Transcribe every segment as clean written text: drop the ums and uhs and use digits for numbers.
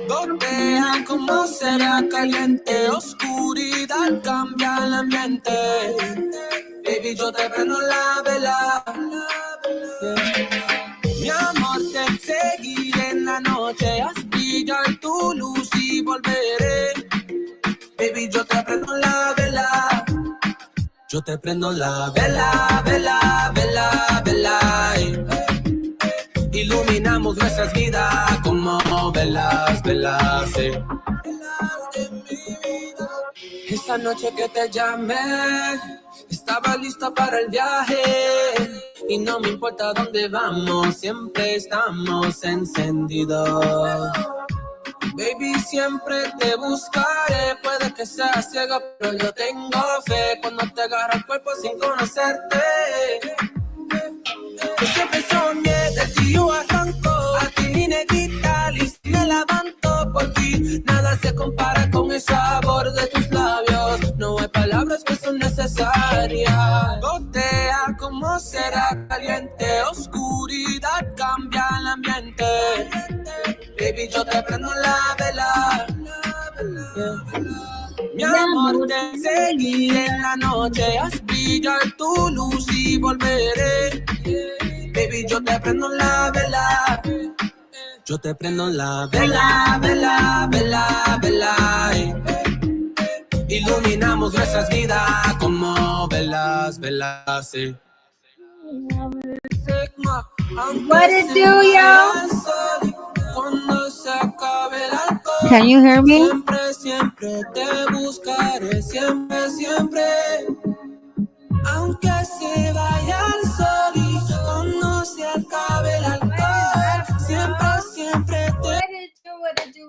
Gotea como será caliente, oscuridad cambia el ambiente. Baby, yo te prendo la vela. Mi amor, te seguiré en la noche, haz brillar tu luz y volveré. Baby, yo te prendo la vela. Yo te prendo la vela, vela, vela, vela. Iluminamos nuestras vidas como velas, velas. Esa noche que te llamé, estaba lista para el viaje. Y no me importa dónde vamos, siempre estamos encendidos. Baby, siempre te buscaré. Puede que seas ciega, pero yo tengo fe. Cuando te agarro el cuerpo sin conocerte. Yo siempre soñé de ti, yo arranco. A ti mi negrita, listo me levanto por ti. Nada se compara con el sabor de tus labios. No hay palabras que son necesarias. Gotea como será caliente, oscuridad cambia el ambiente. Baby, yo te prendo la vela. Mi amor, te seguiré en la noche, haz brillar tu luz y volveré. Baby, yo te prendo la vela. Yo te prendo la vela, vela, vela, vela. Iluminamos nuestras vidas como velas, velas. What it do, y'all? Can you hear me? Siempre, siempre te buscaré, siempre, siempre. Aunque se vaya el sol y cuando se acabe el alcohol, siempre, siempre te...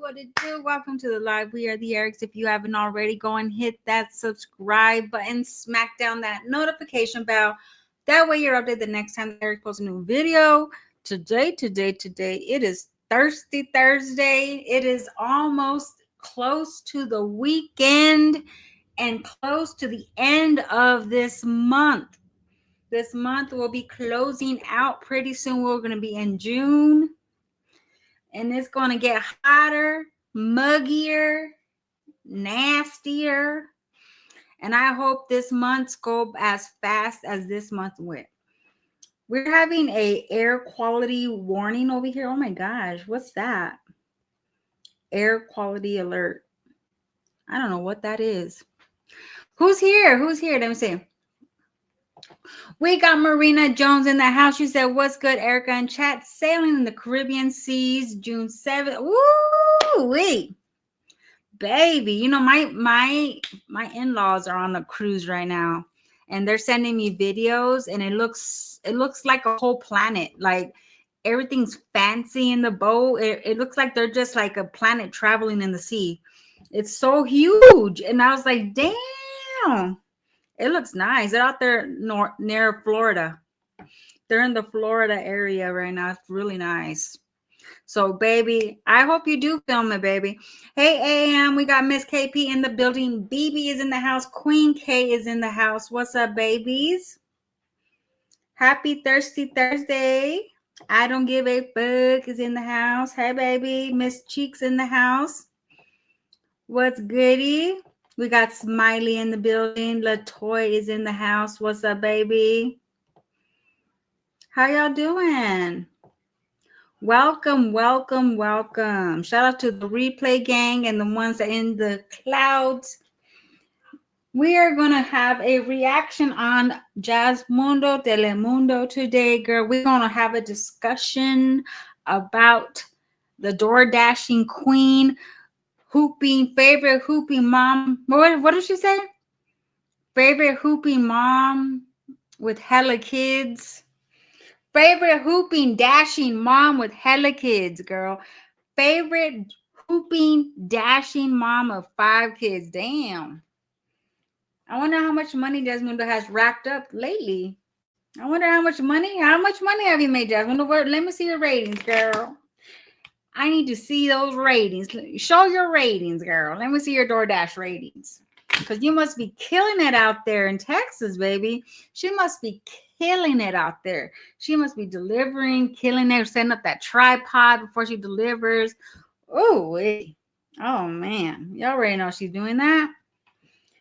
What it do? Welcome to the live. We are the Erics. If you haven't already, go and hit that subscribe button, smack down that notification bell. That way you're updated the next time Eric posts a new video. Today, it is Thirsty Thursday. It is almost close to the weekend and close to the end of this month. This month will be closing out pretty soon. We're going to be in June. And it's going to get hotter, muggier, nastier. And I hope this month's go as fast as this month went. We're having a air quality warning over here. Oh my gosh, what's that? Air quality alert. I don't know what that is. Who's here? Let me see. We got Marina Jones in the house. She said, what's good, Erica? In chat, sailing in the Caribbean seas, June 7th. Woo-wee. Baby, you know, my in-laws are on a cruise right now. And they're sending me videos, and it looks like a whole planet. Like everything's fancy in the boat. It looks like they're just like a planet traveling in the sea. It's so huge. And I was like, damn, it looks nice. They're out there near Florida. They're in the Florida area right now. It's really nice. So, baby, I hope you do film it, baby. Hey, AM, we got Miss KP in the building. BB is in the house. Queen K is in the house. What's up, babies? Happy Thirsty Thursday. I don't give a fuck is in the house. Hey, baby. Miss Cheeks in the house. What's goody? We got Smiley in the building. LaToy is in the house. What's up, baby? How y'all doing? Welcome. Shout out to the replay gang and the ones that are in the clouds. We are going to have a reaction on Jazz Mundo Telemundo today, girl. We're going to have a discussion about the door dashing queen, favorite hooping mom. What did she say? Favorite hooping mom with hella kids. Favorite hooping, dashing mom with hella kids, girl. Favorite hooping, dashing mom of 5 kids. Damn. I wonder how much money Desmond has racked up lately. I wonder how much money have you made, Desmond? Let me see your ratings, girl. I need to see those ratings. Show your ratings, girl. Let me see your DoorDash ratings. Because you must be killing it out there in Texas, baby. She must be killing it out there. She must be delivering, killing it, setting up that tripod before she delivers. Oh, oh man. Y'all already know she's doing that.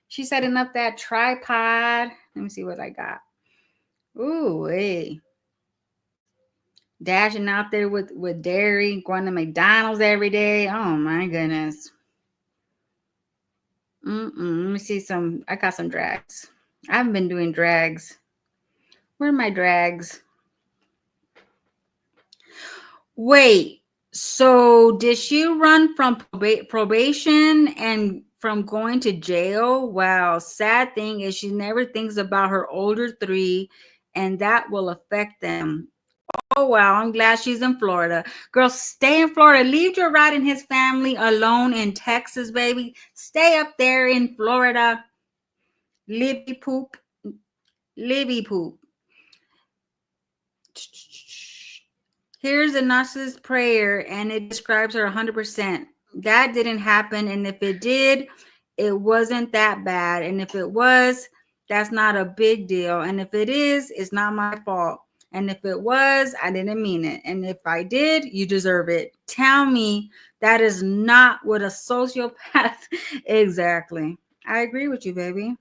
She's setting up that tripod. Let me see what I got. Ooh, dashing out there with dairy, going to McDonald's every day. Oh my goodness. Let me see some. I got some drags. I haven't been doing drags. Where are my drags? Wait. So did she run from probation and from going to jail? Wow. Sad thing is she never thinks about her older three, and that will affect them. Oh, wow. I'm glad she's in Florida. Girl, stay in Florida. Leave your ride and his family alone in Texas, baby. Stay up there in Florida. Libby poop. Libby poop. Here's a narcissist prayer, and it describes her 100%. That didn't happen, and if it did, it wasn't that bad. And if it was, that's not a big deal. And if it is, it's not my fault. And if it was, I didn't mean it. And if I did, you deserve it. Tell me that is not what a sociopath. Exactly. I agree with you, baby.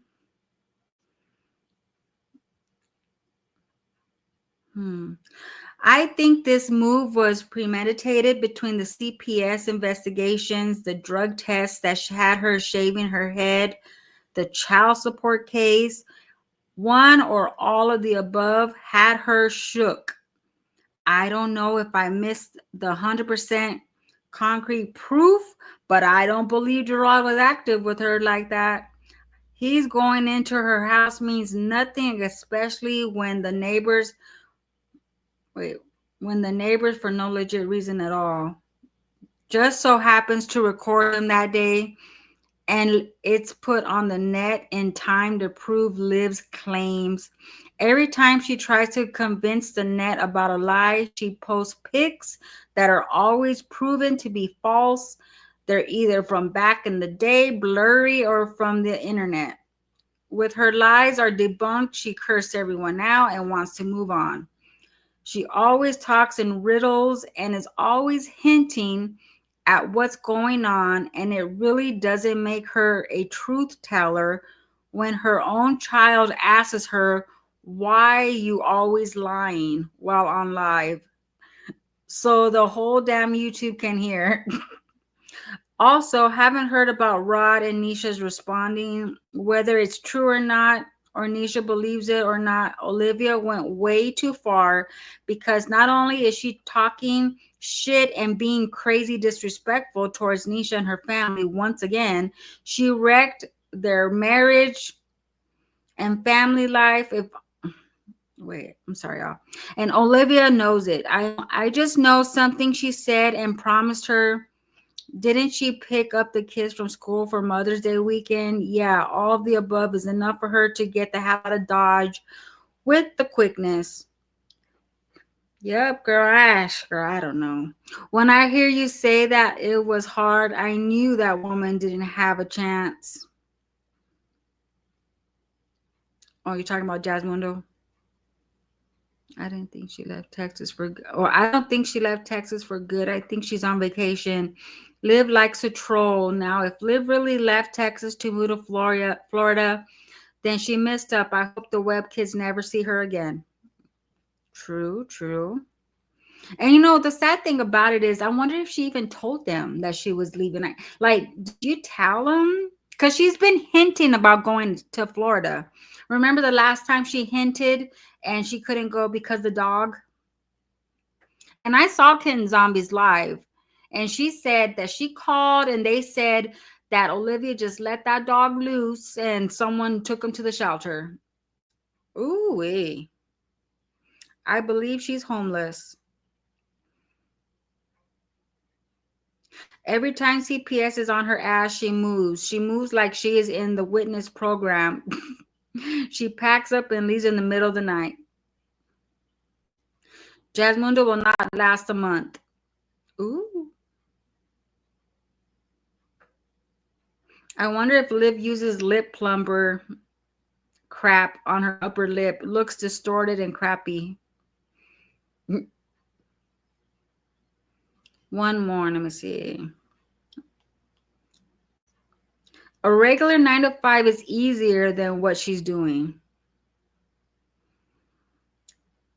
I think this move was premeditated between the CPS investigations, the drug tests that had her shaving her head, the child support case. One or all of the above had her shook. I don't know if I missed the 100% concrete proof, but I don't believe Gerard was active with her like that. He's going into her house means nothing, especially when the neighbors for no legit reason at all just so happens to record him that day, and it's put on the net in time to prove Liv's claims. Every time she tries to convince the net about a lie, she posts pics that are always proven to be false. They're either from back in the day, blurry, or from the internet. With her lies are debunked, she cursed everyone out and wants to move on. She always talks in riddles and is always hinting at what's going on, and it really doesn't make her a truth teller when her own child asks her, "Why you always lying?" while on live. So the whole damn YouTube can hear. Also, haven't heard about Rod and Nisha's responding, whether it's true or not, or Nisha believes it or not. Olivia went way too far because not only is she talking shit and being crazy disrespectful towards Nisha and her family once again, she wrecked their marriage and family life. I'm sorry, y'all. And Olivia knows it. I just know something she said and promised her. Didn't she pick up the kids from school for Mother's Day weekend? Yeah, all of the above is enough for her to get the hell out of Dodge with the quickness. Yep, girl, I don't know. When I hear you say that it was hard, I knew that woman didn't have a chance. Oh, you're talking about Jasmundo? I didn't think she left Texas for good. Or I don't think she left Texas for good. I think she's on vacation. Liv likes a troll. Now, if Liv really left Texas to move to Florida, then she messed up. I hope the web kids never see her again. True. And you know, the sad thing about it is, I wonder if she even told them that she was leaving. Like, did you tell them? Because she's been hinting about going to Florida. Remember the last time she hinted and she couldn't go because the dog? And I saw Kitten Zombies live, and she said that she called and they said that Olivia just let that dog loose and someone took him to the shelter. Ooh, I believe she's homeless. Every time CPS is on her ass, she moves. She moves like she is in the witness program. She packs up and leaves in the middle of the night. Jasmundo will not last a month. Ooh. I wonder if Liv uses lip plumber crap on her upper lip. Looks distorted and crappy. One more. Let me see. A regular 9 to 5 is easier than what she's doing.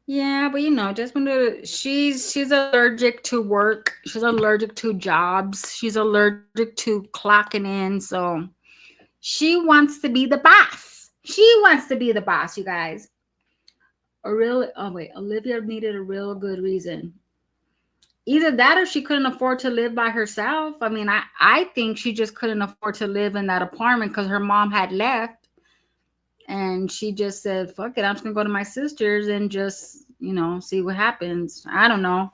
Yeah, but just when she's allergic to work, she's allergic to jobs, she's allergic to clocking in, so she wants to be the boss. She wants to be the boss, you guys. Olivia needed a real good reason. Either that or she couldn't afford to live by herself. I mean, I think she just couldn't afford to live in that apartment because her mom had left. And she just said, fuck it, I'm just going to go to my sister's and just, see what happens. I don't know.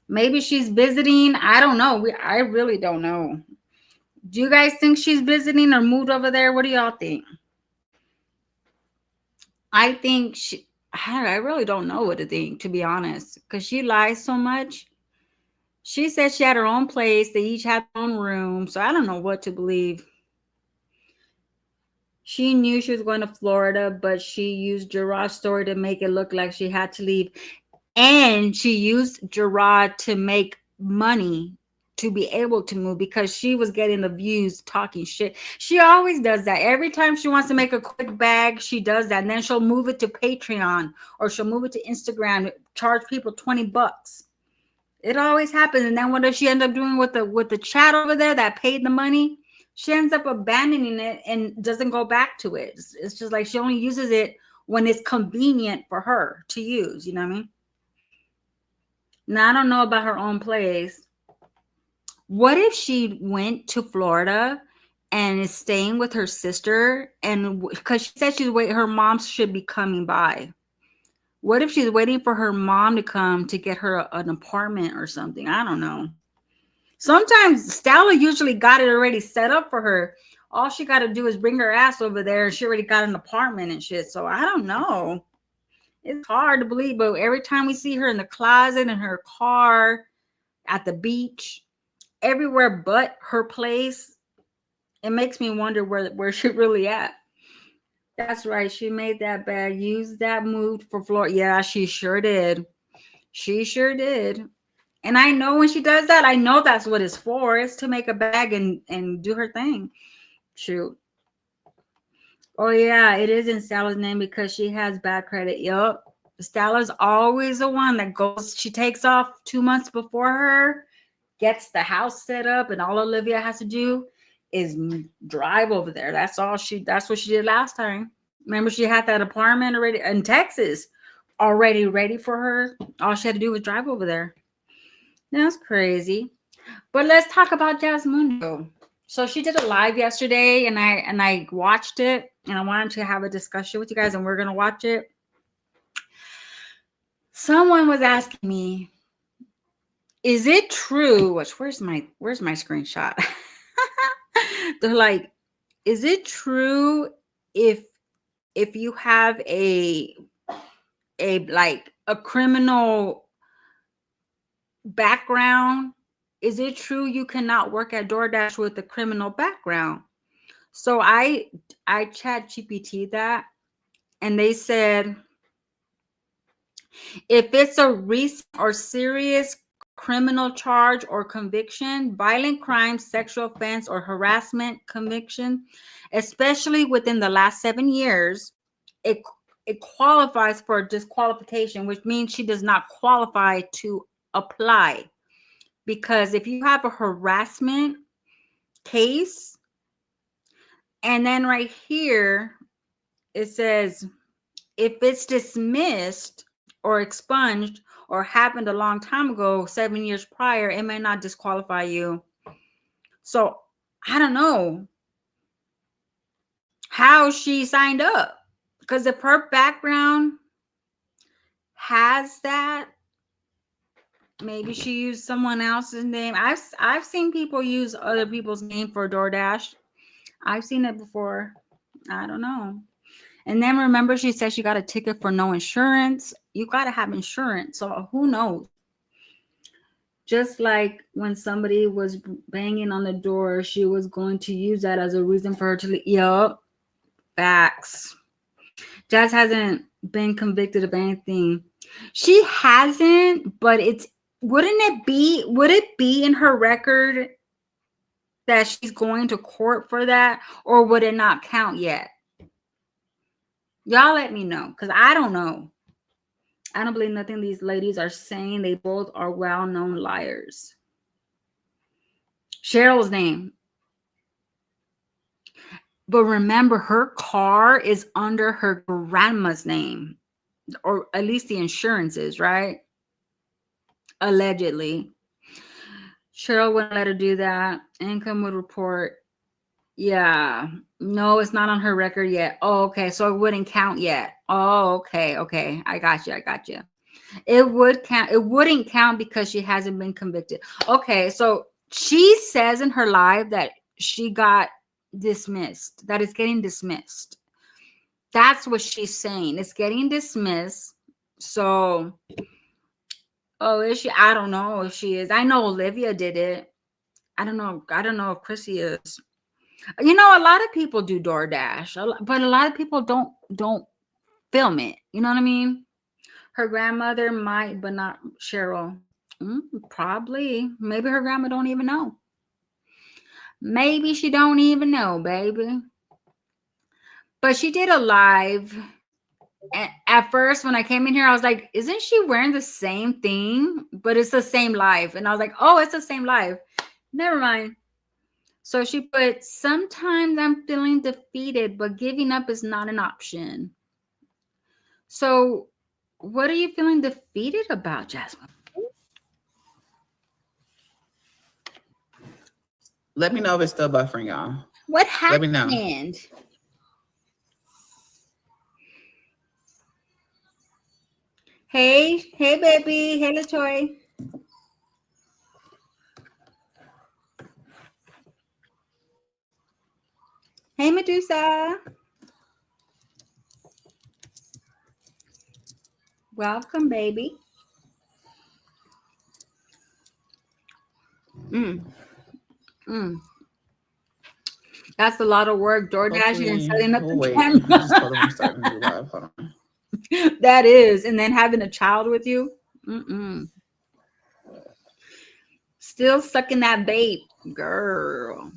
Maybe she's visiting. I don't know. I really don't know. Do you guys think she's visiting or moved over there? What do y'all think? I think I really don't know what to think, to be honest, because she lies so much. She said she had her own place. They each had their own room. So I don't know what to believe. She knew she was going to Florida, but she used Gerard's story to make it look like she had to leave. And she used Gerard to make money to be able to move because she was getting the views talking shit. She always does that. Every time she wants to make a quick bag, she does that. And then she'll move it to Patreon or she'll move it to Instagram, charge people $20. It always happens. And then what does she end up doing with the chat over there that paid the money? She ends up abandoning it and doesn't go back to it. It's just like she only uses it when it's convenient for her to use. You know what I mean? Now, I don't know about her own place. What if she went to Florida and is staying with her sister? And because she said her mom should be coming by. What if she's waiting for her mom to come to get her an apartment or something? I don't know. Sometimes Stella usually got it already set up for her. All she got to do is bring her ass over there and she already got an apartment and shit. So I don't know. It's hard to believe, but every time we see her in the closet, in her car, at the beach, everywhere but her place, it makes me wonder where she's really at. That's right. She made that bag, used that move for Florida. Yeah, she sure did. She sure did. And I know when she does that, I know that's what it's for. It's to make a bag and do her thing. Shoot. Oh, yeah, it is in Stella's name because she has bad credit. Yup. Stella's always the one that goes, she takes off 2 months before her, gets the house set up, and all Olivia has to do is drive over there. That's what she did last time. Remember, she had that apartment already in Texas, already ready for her. All she had to do was drive over there. That's crazy. But let's talk about Jasmundo. So she did a live yesterday, and I watched it, and I wanted to have a discussion with you guys, and we're gonna watch it. Someone was asking me, is it true? Where's my screenshot? They're like, is it true if you have a criminal background, is it true you cannot work at DoorDash with a criminal background? So I chat GPT that, and they said if it's a recent or serious criminal charge or conviction, violent crime, sexual offense, or harassment conviction, especially within the last 7 years, it qualifies for disqualification, which means she does not qualify to apply. Because if you have a harassment case, and then right here it says if it's dismissed or expunged or happened a long time ago, 7 years prior, it may not disqualify you. So I don't know how she signed up, because if her background has that, maybe she used someone else's name. I've seen people use other people's name for DoorDash. I've seen it before. I don't know. And then remember, she said she got a ticket for no insurance. You got to have insurance. So who knows? Just like when somebody was banging on the door, she was going to use that as a reason for her to leave. Yup. Facts. Jazz hasn't been convicted of anything. She hasn't, but would it be in her record that she's going to court for that, or would it not count yet? Y'all let me know, because I don't know. I don't believe nothing these ladies are saying. They both are well-known liars. Cheryl's name. But remember, her car is under her grandma's name, or at least the insurance is, right? Allegedly. Cheryl wouldn't let her do that. Income would report. Yeah. No, it's not on her record yet. Oh, okay. So it wouldn't count yet. Oh, okay. Okay. I got you. It would count. It wouldn't count because she hasn't been convicted. Okay. So she says in her live that she got dismissed, that it's getting dismissed. That's what she's saying. It's getting dismissed. So, oh, is she? I don't know if she is. I know Olivia did it. I don't know if Chrissy is. You know, a lot of people do DoorDash, but a lot of people don't film it. You know what I mean? Her grandmother might, but not Cheryl. Probably. Maybe her grandma don't even know. Maybe she don't even know, baby. But she did a live. And at first, when I came in here, I was like, isn't she wearing the same thing? But it's the same live. And I was like, oh, it's the same live. Never mind. So she put, sometimes I'm feeling defeated, but giving up is not an option. So what are you feeling defeated about, Jasmine? Let me know if it's still buffering, y'all. What happened? Let me know. Hey, baby. Hey, LaToy. Hey, Medusa. Welcome, baby. That's a lot of work. DoorDashing and setting up the camera. I just told them I'm starting to do live. Hold on. That is, and then having a child with you. Still sucking that vape, girl.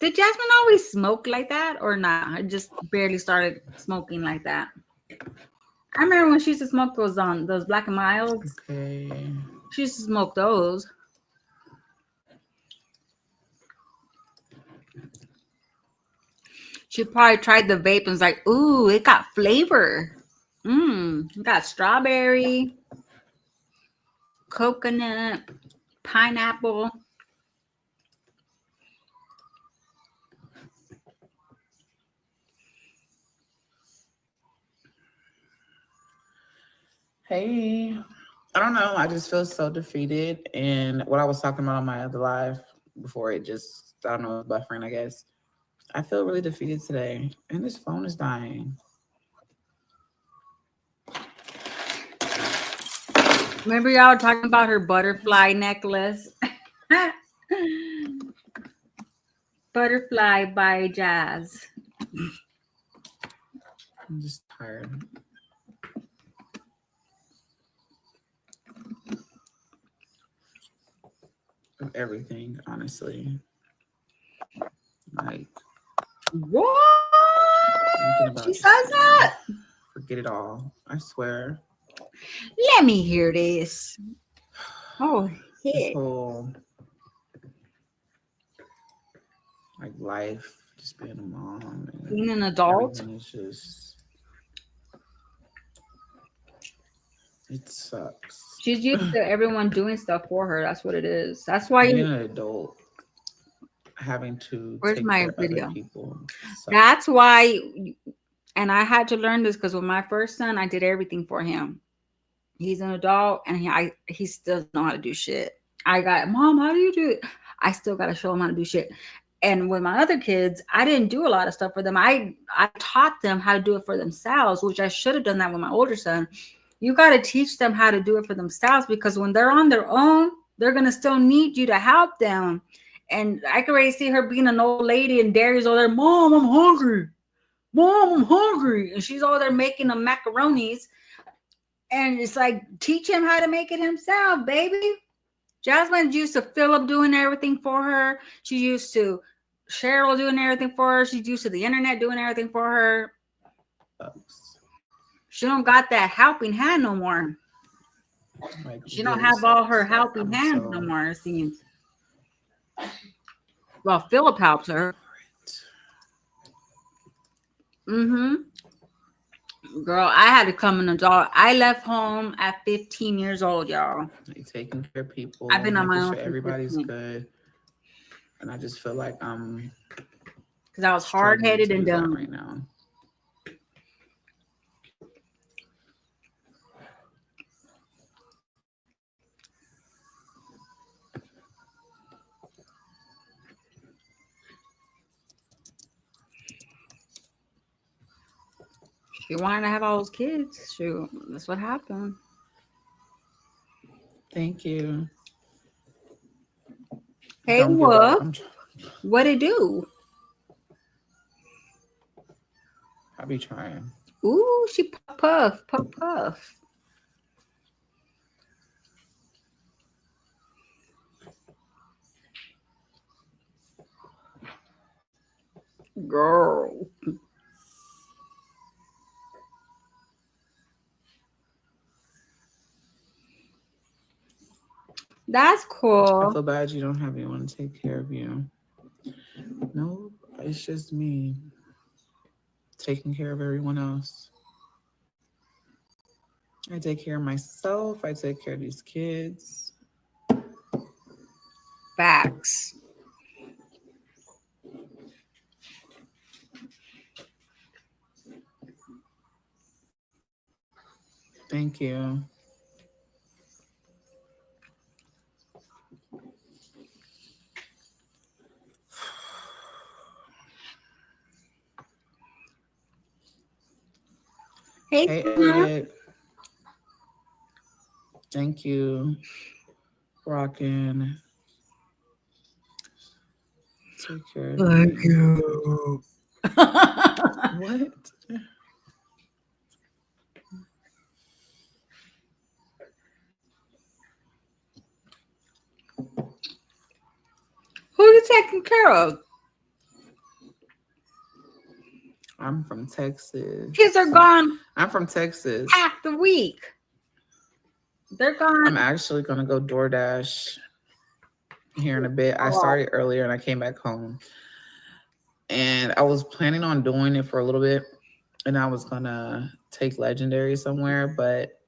Did Jasmine always smoke like that or not? I just barely started smoking like that. I remember when she used to smoke those Black and Milds. Okay. She used to smoke those. She probably tried the vape and was like, ooh, it got flavor. It got strawberry, coconut, pineapple. Hey, I don't know. I just feel so defeated. And what I was talking about on my other live before it just, I don't know, buffering, I guess. I feel really defeated today. And this phone is dying. Remember y'all were talking about her butterfly necklace? Butterfly by Jazz. I'm just tired. Of everything, honestly. Like, what? She says that? Forget it all. I swear. Let me hear this. Oh, This shit. whole like life, just being a mom, and Being an adult. everything is just, it sucks. She's used to everyone doing stuff for her. That's what it is. That's why Being an adult, having to Where's take my care of video? other people. sucks. That's why, and I had to learn this because with my first son, I did everything for him. He's an adult and he still doesn't know how to do shit. I got, Mom, how do you do it? I still got to show him how to do shit. And with my other kids, I didn't do a lot of stuff for them. I taught them how to do it for themselves, which I should have done that with my older son. You got to teach them how to do it for themselves, because when they're on their own, they're going to still need you to help them. And I can already see her being an old lady, and Darius over there, Mom, I'm hungry. Mom, I'm hungry. And she's over there making them macaronis. And it's like, teach him how to make it himself, baby. Jasmine's used to Philip doing everything for her. She's used to Cheryl doing everything for her. She's used to the internet doing everything for her. She don't got that helping hand no more. Like, she don't have all her helping hands no more, it seems. Well, Philip helps her. Girl, I had to come an adult. I left home at 15 years old, y'all. Like, taking care of people. I've been on my own. Sure everybody's good. And I just feel like because I was hard-headed and dumb right now. She wanted to have all those kids. Shoot, that's what happened. Thank you. Hey, what? What it do? I be trying. Ooh, she puff. Girl. That's cool. I feel bad you don't have anyone to take care of you. No, it's just me taking care of everyone else. I take care of myself. I take care of these kids. Facts. Thank you. Hey, Ed. Thank you. Rockin'. Take care. Thank you. What? Who are you taking care of? I'm from Texas. Kids are gone. I'm from Texas. Half the week. They're gone. I'm actually going to go DoorDash here in a bit. I started earlier and I came back home. And I was planning on doing it for a little bit. And I was going to take Legendary somewhere, but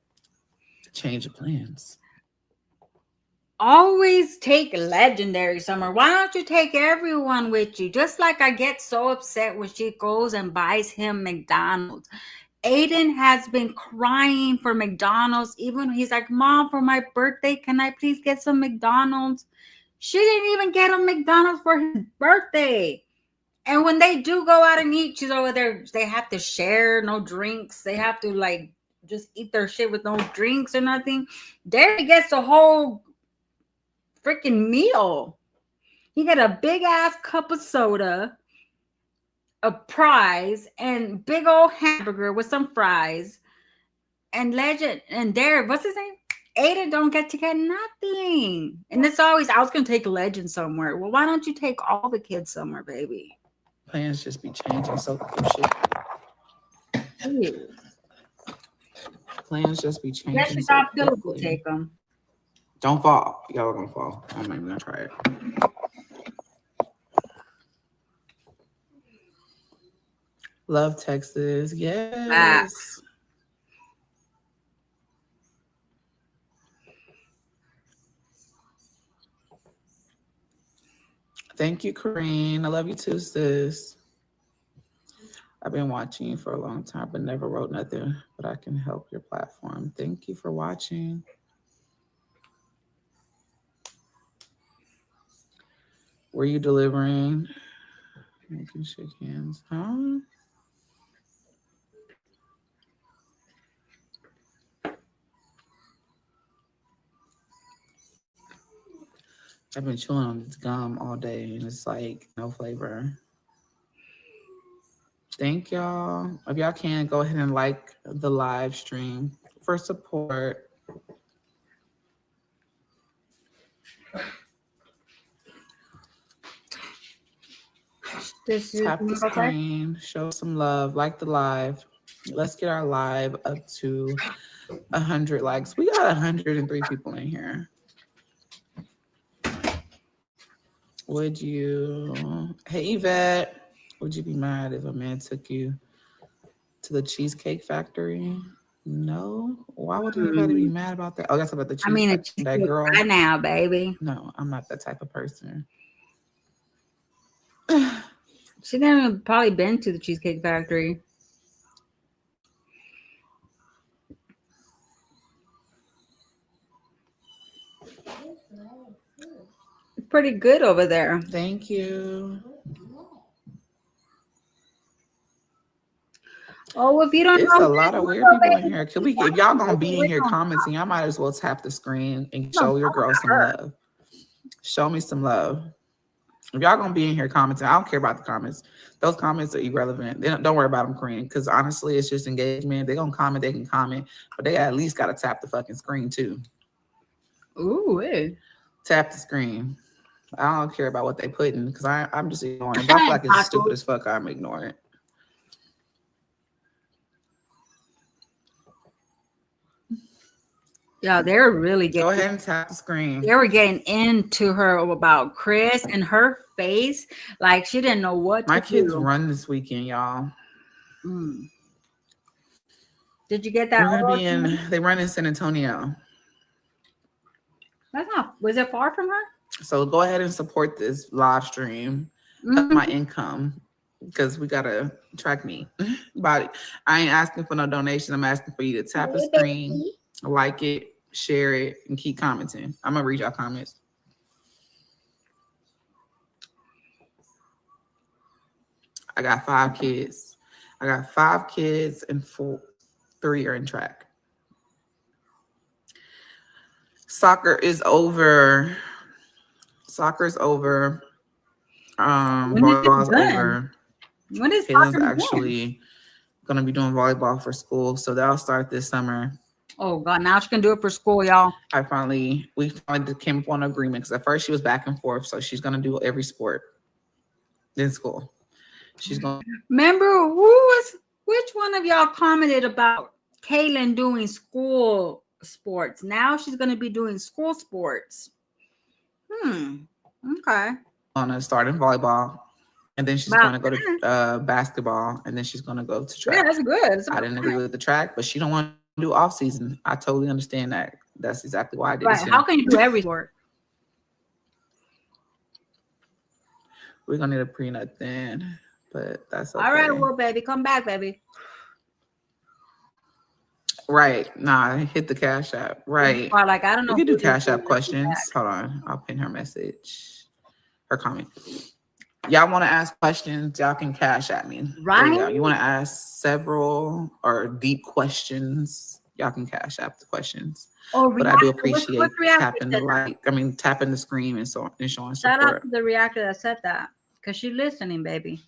change of plans. Always take Legendary somewhere. Why don't you take everyone with you? Just like I get so upset when she goes and buys him McDonald's. Aiden has been crying for McDonald's. Even he's like, Mom, for my birthday, can I please get some McDonald's? She didn't even get him McDonald's for his birthday. And when they do go out and eat, she's over there. They have to share, no drinks. They have to like just eat their shit with no drinks or nothing. Derry gets a whole freaking meal. He got a big ass cup of soda, a prize, and big old hamburger with some fries. And Legend and Derek, what's his name? Ada don't get to get nothing. And it's always, I was gonna take Legend somewhere. Well, why don't you take all the kids somewhere, baby? Plans just be changing so shit. Plans just be changing. Yes, you thought Philip will take them. Don't fall. Y'all are gonna fall. I'm not even gonna try it. Love Texas. Yes. Thank you, Corrine. I love you too, sis. I've been watching you for a long time, but never wrote nothing, but I can help your platform. Thank you for watching. Were you delivering? Making shake hands, huh? I've been chewing on this gum all day and it's like no flavor. Thank y'all. If y'all can, go ahead and like the live stream for support. Tap the screen, show some love, like the live. Let's get our live up to 100 likes. We got 103 people in here. Would you, hey Yvette, would you be mad if a man took you to the Cheesecake Factory? No. Why would anybody be mad about that? Oh, that's about the cheesecake. I mean, that girl. Right now, baby. No, I'm not that type of person. She never probably been to the Cheesecake Factory. It's pretty good over there. Thank you. Oh, if you don't it's know, a lot of weird people in here. Could we, if y'all gonna be in here commenting, I might as well tap the screen and show your girl some love. Show me some love. If y'all gonna be in here commenting, I don't care about the comments. Those comments are irrelevant. They don't worry about them, Korean, because honestly, it's just engagement. They're gonna comment, they can comment, but they at least gotta tap the fucking screen too. Ooh, hey. Tap the screen. I don't care about what they put in because I'm just ignoring it. If I feel like it's stupid as fuck, I'm ignoring it. Yeah, they're really getting. Go ahead and tap the screen. They were getting into her about Chris and her face, like she didn't know what. My kids run this weekend, y'all. Did you get that? We're gonna be in. They run in San Antonio. That's not. Was it far from her? So go ahead and support this live stream. My income, because we gotta track me. But I ain't asking for no donation. I'm asking for you to tap the screen, like it, share it, and keep commenting. I'm gonna read y'all comments. I got 5 kids. I got 5 kids and 3 are in track. Soccer is over. Soccer's over. Volleyball's over. When is Caitlin's actually gonna be doing volleyball for school, so that'll start this summer. Oh God! Now she can do it for school, y'all. We finally came up on an agreement because at first she was back and forth, so she's gonna do every sport in school. She's going. Remember which one of y'all commented about Caitlin doing school sports? Now she's gonna be doing school sports. Okay. On to start in volleyball, and then she's going to go to basketball, and then she's going to go to track. Yeah, that's good. I didn't agree with the track, but she don't want to do off season. I totally understand that. That's exactly why I did it. Right. How can you do every sport? We're gonna need a prenup then, but that's okay. All right, well, baby, come back, baby. Right. Nah, hit the Cash App. Right. Or like, I don't know. We can do Cash App questions. Hold on. I'll pin her message. Her comment. Y'all want to ask questions? Y'all can Cash at me. Right. You want to ask several or deep questions? Y'all can Cash App the questions. Oh, but I do appreciate tapping the tapping the screen and so and showing support. Shout out to the reactor that said that because she's listening, baby.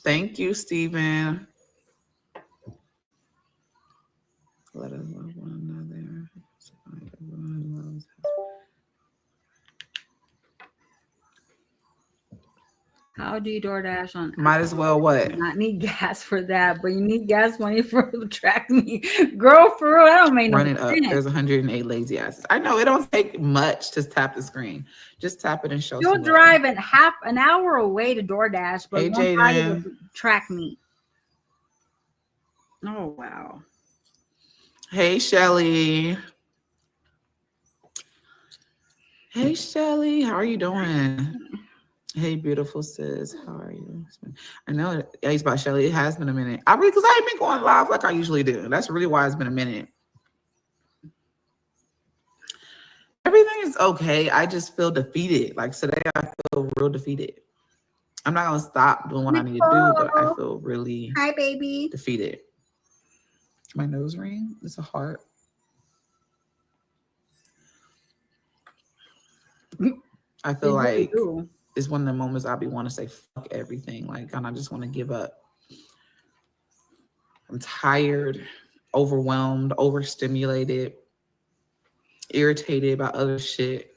Thank you, Stephen. Let us love one another. How do you DoorDash on? Might as well what? Not need gas for that, but you need gas money for the track meet. Girl, for real, that don't make no sense. Running up. There's 108 lazy asses. I know it don't take much to tap the screen. Just tap it and show. You'll drive at half an hour away to DoorDash, but AJ track meet. Oh wow. Hey Shelly. Hey Shelly, how are you doing? Hey, beautiful sis. How are you? I know it's about Shelly. It has been a minute. Because I ain't been going live like I usually do. That's really why it's been a minute. Everything is okay. I just feel defeated. Like today, I feel real defeated. I'm not gonna stop doing what I need to do, but I feel really hi, baby. defeated. My nose ring. It's a heart. I feel like it's one of the moments I be want to say fuck everything. Like, and I just want to give up. I'm tired, overwhelmed, overstimulated, irritated by other shit.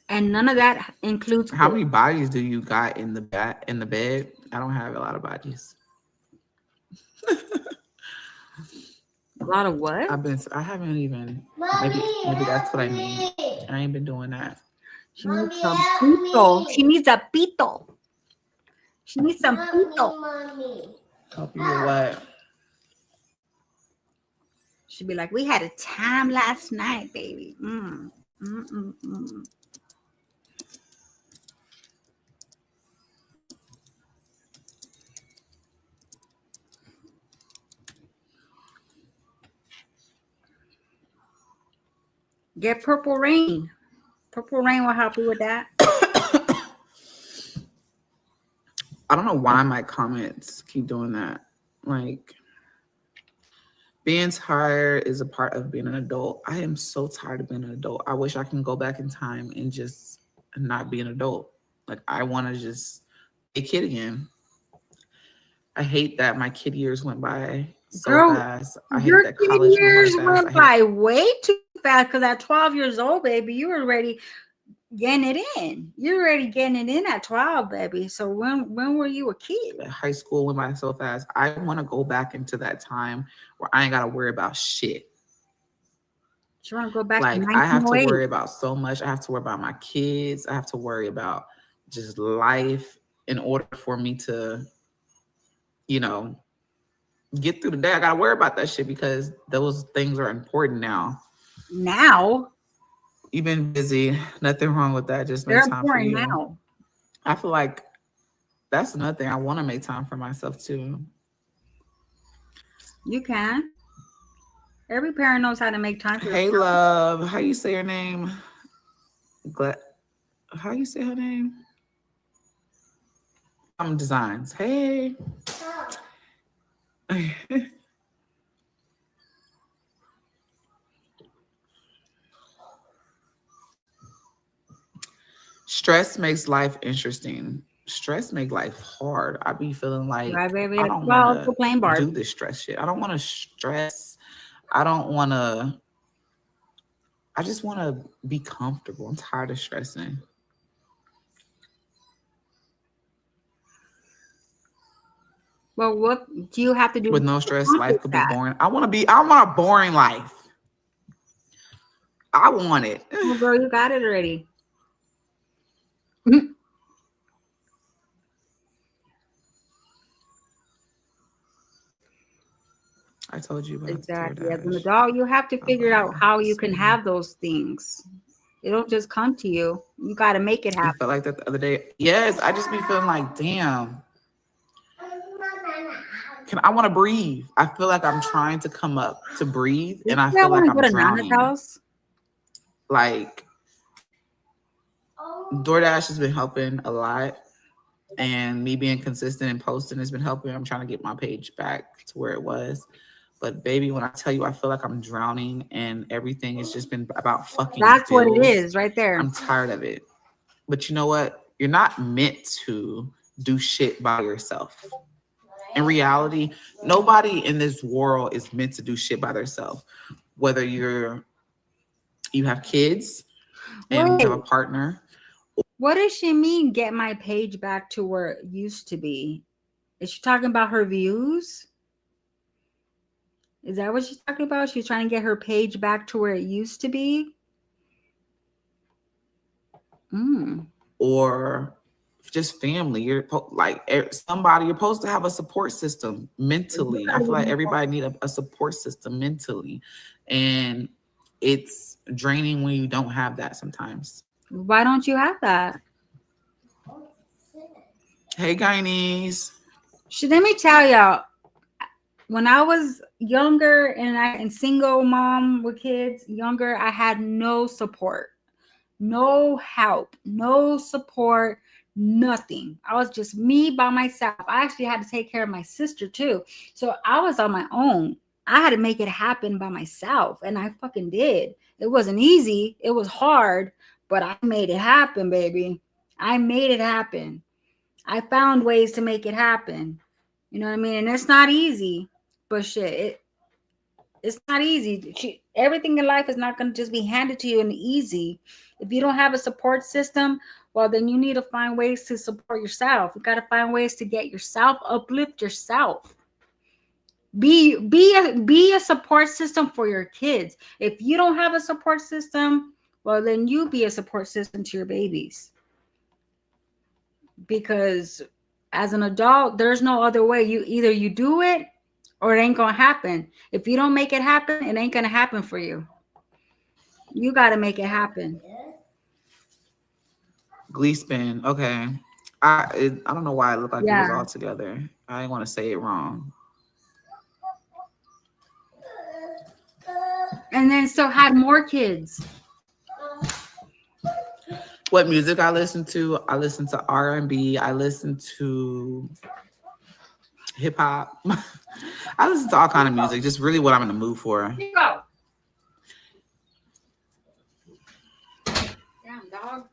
And none of that includes how many bodies do you got in the bed? I don't have a lot of bodies. A lot of what? I haven't even maybe that's what I mean. I ain't been doing that. She needs some pito. She needs a pito. She needs some pito. Help you with what? She'd be like, we had a time last night, baby. Get Purple Rain. Purple Rain will help you with that. I don't know why my comments keep doing that. Like, being tired is a part of being an adult. I am so tired of being an adult. I wish I can go back in time and just not be an adult. Like, I want to just be a kid again. I hate that my kid years went by so fast. I hate that college years went by way too fast because at 12 years old, baby, you were already getting it in. You're already getting it in at 12, baby. So when were you a kid? High school went by so fast. I want to go back into that time where I ain't got to worry about shit. You want to go back like to I have to worry about so much. I have to worry about my kids. I have to worry about just life in order for me to, get through the day. I got to worry about that shit because those things are important now. You've been busy. Nothing wrong with that. Just make time for you. Now. I feel like that's another thing. I want to make time for myself too. You can. Every parent knows how to make time for Hey, love. How you say your name? How you say her name? Designs. Hey. Stress makes life interesting. Stress makes life hard. I be feeling like I don't want to do this stress shit. I don't want to stress. I just want to be comfortable. I'm tired of stressing. Well, what do you have to do with no stress? Life could be boring. I want a boring life. I want it. Well, girl, you got it already. I told you about exactly. As an adult, you have to figure out how you can have those things. It'll just come to you. You got to make it happen. I felt like that the other day. Yes, I just be feeling like, damn. I want to breathe. I feel like I'm trying to come up to breathe, and I feel like I'm drowning. House? Like, DoorDash has been helping a lot, and me being consistent and posting has been helping. I'm trying to get my page back to where it was. But baby, when I tell you, I feel like I'm drowning, and everything has just been about fucking. That's bills. What it is, right there. I'm tired of it. But you know what? You're not meant to do shit by yourself. In reality, nobody in this world is meant to do shit by themselves. Whether you have kids and you have a partner. What does she mean, get my page back to where it used to be? Is she talking about her views? Is that what she's talking about? She's trying to get her page back to where it used to be? Or just family. You're like somebody. You're supposed to have a support system mentally. I feel like everybody need a support system mentally, and it's draining when you don't have that sometimes. Why don't you have that? Hey, Guyanese. Let me tell y'all, when I was younger and single mom with kids, younger, I had no support, no help, no support, nothing. I was just me by myself. I actually had to take care of my sister too. So I was on my own. I had to make it happen by myself, and I fucking did. It wasn't easy. It was hard, but I made it happen, baby. I made it happen. I found ways to make it happen. You know what I mean? And it's not easy, but shit, it's not easy. Everything in life is not going to just be handed to you and easy. If you don't have a support system, well, then you need to find ways to support yourself. You got to find ways to get yourself, uplift yourself. Be a support system for your kids. If you don't have a support system, well, then you be a support system to your babies. Because as an adult, there's no other way. Either you do it or it ain't gonna happen. If you don't make it happen, it ain't gonna happen for you. You got to make it happen. Glee spin. Okay. I don't know why it looked like it was all together. I didn't want to say it wrong. And then still had more kids. What music I listen to? I listen to R&B. I listen to hip hop. I listen to all kind of music. Just really what I'm in the mood for. Here you go. Damn, dog.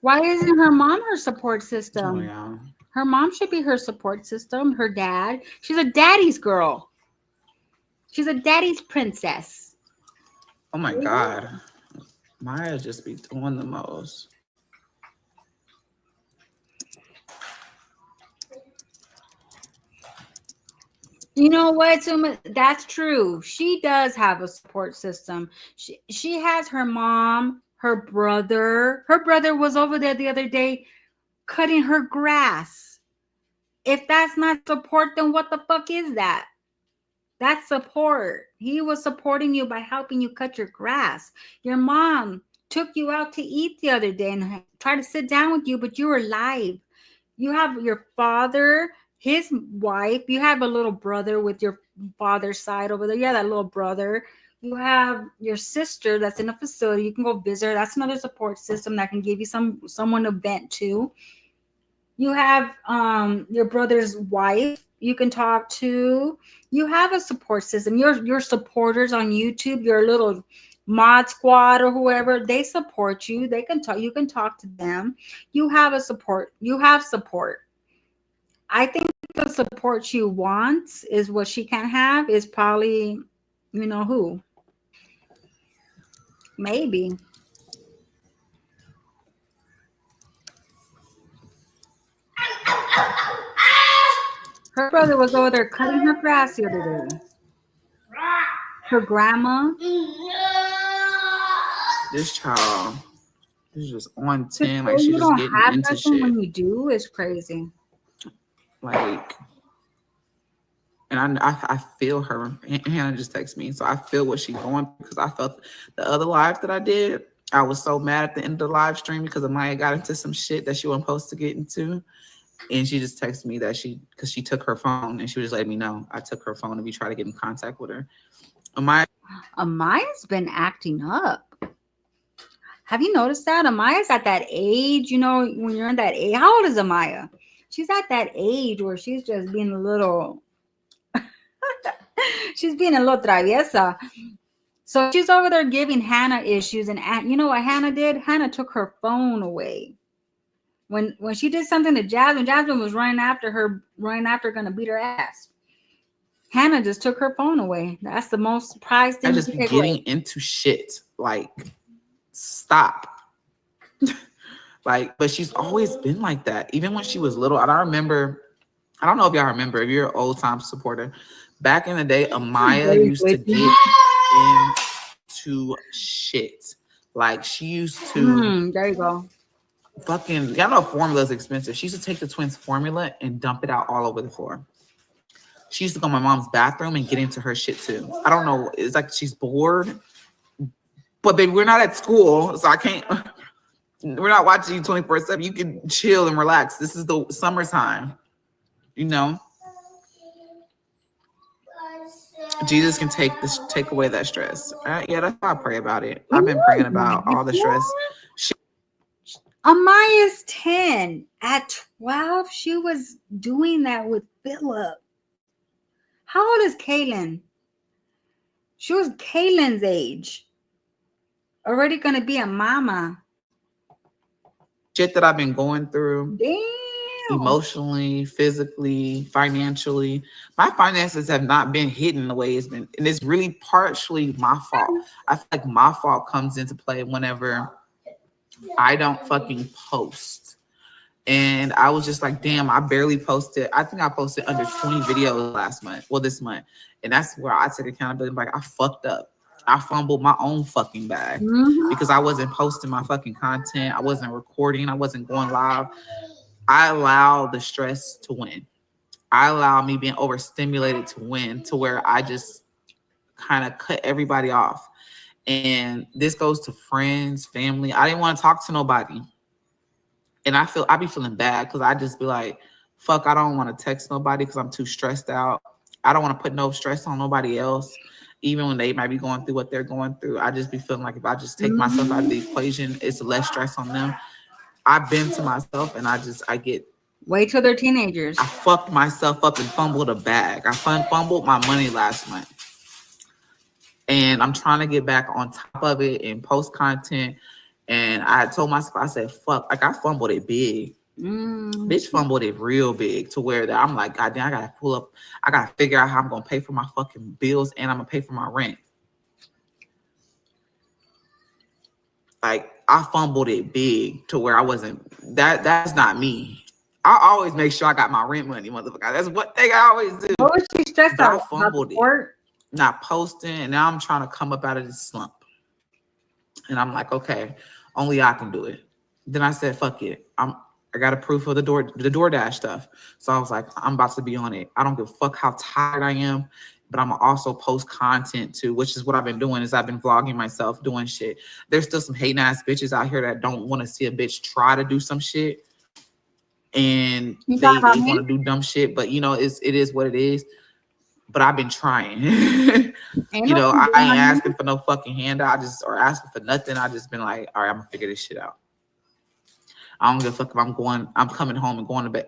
Why isn't her mom her support system? Oh, yeah. Her mom should be her support system. Her dad. She's a daddy's girl. She's a daddy's princess. Oh my God. Maya just be doing the most. You know what, Suma? That's true. She does have a support system. She has her mom, her brother. Her brother was over there the other day cutting her grass. If that's not support, then what the fuck is that? That's support. He was supporting you by helping you cut your grass. Your mom took you out to eat the other day and tried to sit down with you, but you were live. You have your father, his wife. You have a little brother with your father's side over there. Yeah, that little brother. You have your sister that's in a facility. You can go visit her. That's another support system that can give you someone to vent to. You have your brother's wife you can talk to. You have a support system. Your supporters on YouTube, your little mod squad or whoever, they support you. They can talk. You can talk to them. You have a support. You have support. I think the support she wants is what she can have is probably, you know who? Maybe. Her brother was over there cutting her grass the other day. Her grandma. This child is just on 10. Like, You she's just don't getting have into nothing shit. when you do. It's crazy. Like, and I feel her. Hannah just texted me. So I feel what she's going through because I felt the other live that I did. I was so mad at the end of the live stream because Amaya got into some shit that she wasn't supposed to get into. And she just texted me that because she took her phone and she was just letting me know. I took her phone to be trying to get in contact with her. Amaya's been acting up. Have you noticed that? Amaya's at that age, you know, when you're in that age. How old is Amaya? She's at that age where she's just being a little, she's being a little traviesa. So she's over there giving Hannah issues. And you know what Hannah did? Hannah took her phone away. When she did something to Jasmine was running after her, going to beat her ass. Hannah just took her phone away. That's the most surprised thing. I just be getting into shit. Like, stop. Like, but she's always been like that. Even when she was little. I don't know if y'all remember, if you're an old time supporter. Back in the day, Amaya used to get into shit. Like, she used to. There you go. fucking, y'all know formula is expensive. She used to take the twins' formula and dump it out all over the floor. She used to go to my mom's bathroom and get into her shit too. I don't know. It's like she's bored. But baby, we're not at school, so I can't. We're not watching you 24/7. You can chill and relax. This is the summertime, you know. Jesus can take away that stress. Yeah, that's how I pray about it. I've been praying about all the stress. Amaya's 10. At 12, she was doing that with Philip. How old is Kaylin? She was Kaylin's age. Already gonna be a mama. Shit that I've been going through. Damn. Emotionally, physically, financially. My finances have not been hidden the way it's been. And it's really partially my fault. I feel like my fault comes into play whenever I don't fucking post. And I was just like, damn, I barely posted. I think I posted under 20 videos last month. Well, this month. And that's where I took accountability. Like, I fucked up. I fumbled my own fucking bag because I wasn't posting my fucking content. I wasn't recording. I wasn't going live. I allow the stress to win. I allow me being overstimulated to win, to where I just kind of cut everybody off. And this goes to friends, family. I didn't want to talk to nobody. And I be feeling bad because I just be like, fuck, I don't want to text nobody because I'm too stressed out. I don't want to put no stress on nobody else, even when they might be going through what they're going through. I just be feeling like if I just take myself out of the equation, it's less stress on them. I've been to myself and I get. Wait till they're teenagers. I fucked myself up and fumbled a bag. I fumbled my money last month. And I'm trying to get back on top of it and post content. And I told myself, I said, fuck, like I fumbled it big. Bitch fumbled it real big to where that I'm like, God damn, I gotta pull up. I gotta figure out how I'm gonna pay for my fucking bills and I'm gonna pay for my rent. Like I fumbled it big to where I wasn't. That's not me. I always make sure I got my rent money, motherfucker. That's what thing I always do. What was she stressed out? I fumbled it. Not posting, and now I'm trying to come up out of this slump. And I'm like, okay, only I can do it. Then I said, fuck it. I got a proof of the DoorDash stuff. So I was like, I'm about to be on it. I don't give a fuck how tired I am, but I'm gonna also post content too, which is what I've been doing. Is I've been vlogging myself doing shit. There's still some hating ass bitches out here that don't want to see a bitch try to do some shit, and they want to do dumb shit. But you know, it is what it is. But I've been trying. You know, I ain't asking for no fucking handout. Or asking for nothing. I just been like, all right, I'm gonna figure this shit out. I don't give a fuck if I'm coming home and going to bed.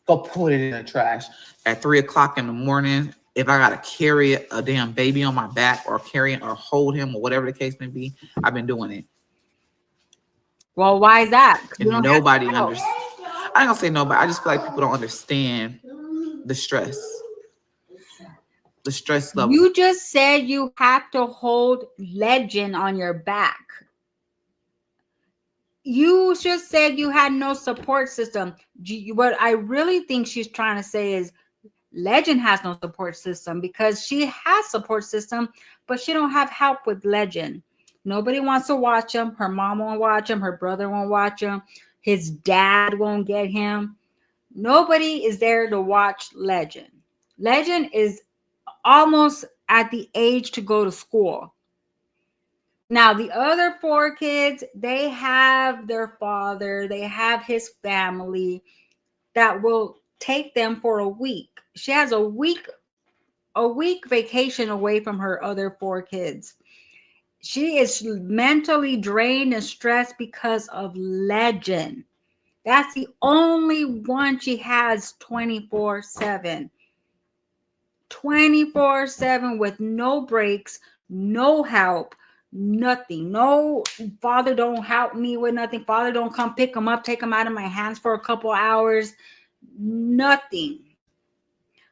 Go put it in the trash at 3:00 in the morning. If I gotta carry a damn baby on my back or hold him or whatever the case may be, I've been doing it. Well, why is that? And nobody understands. I ain't gonna say nobody. I just feel like people don't understand the stress. The stress level. You just said you have to hold Legend on your back. You just said you had no support system. What I really think she's trying to say is Legend has no support system because she has support system, but she don't have help with Legend. Nobody wants to watch him. Her mom won't watch him. Her brother won't watch him. His dad won't get him. Nobody is there to watch Legend. Legend is almost at the age to go to school. Now, the other 4 kids, they have their father, they have his family that will take them for a week. She has a week vacation away from her other 4 kids. She is mentally drained and stressed because of Legend. That's the only one she has 24/7. 24/7 with no breaks, no help, nothing. No, father don't help me with nothing. Father don't come pick him up, take him out of my hands for a couple hours. Nothing.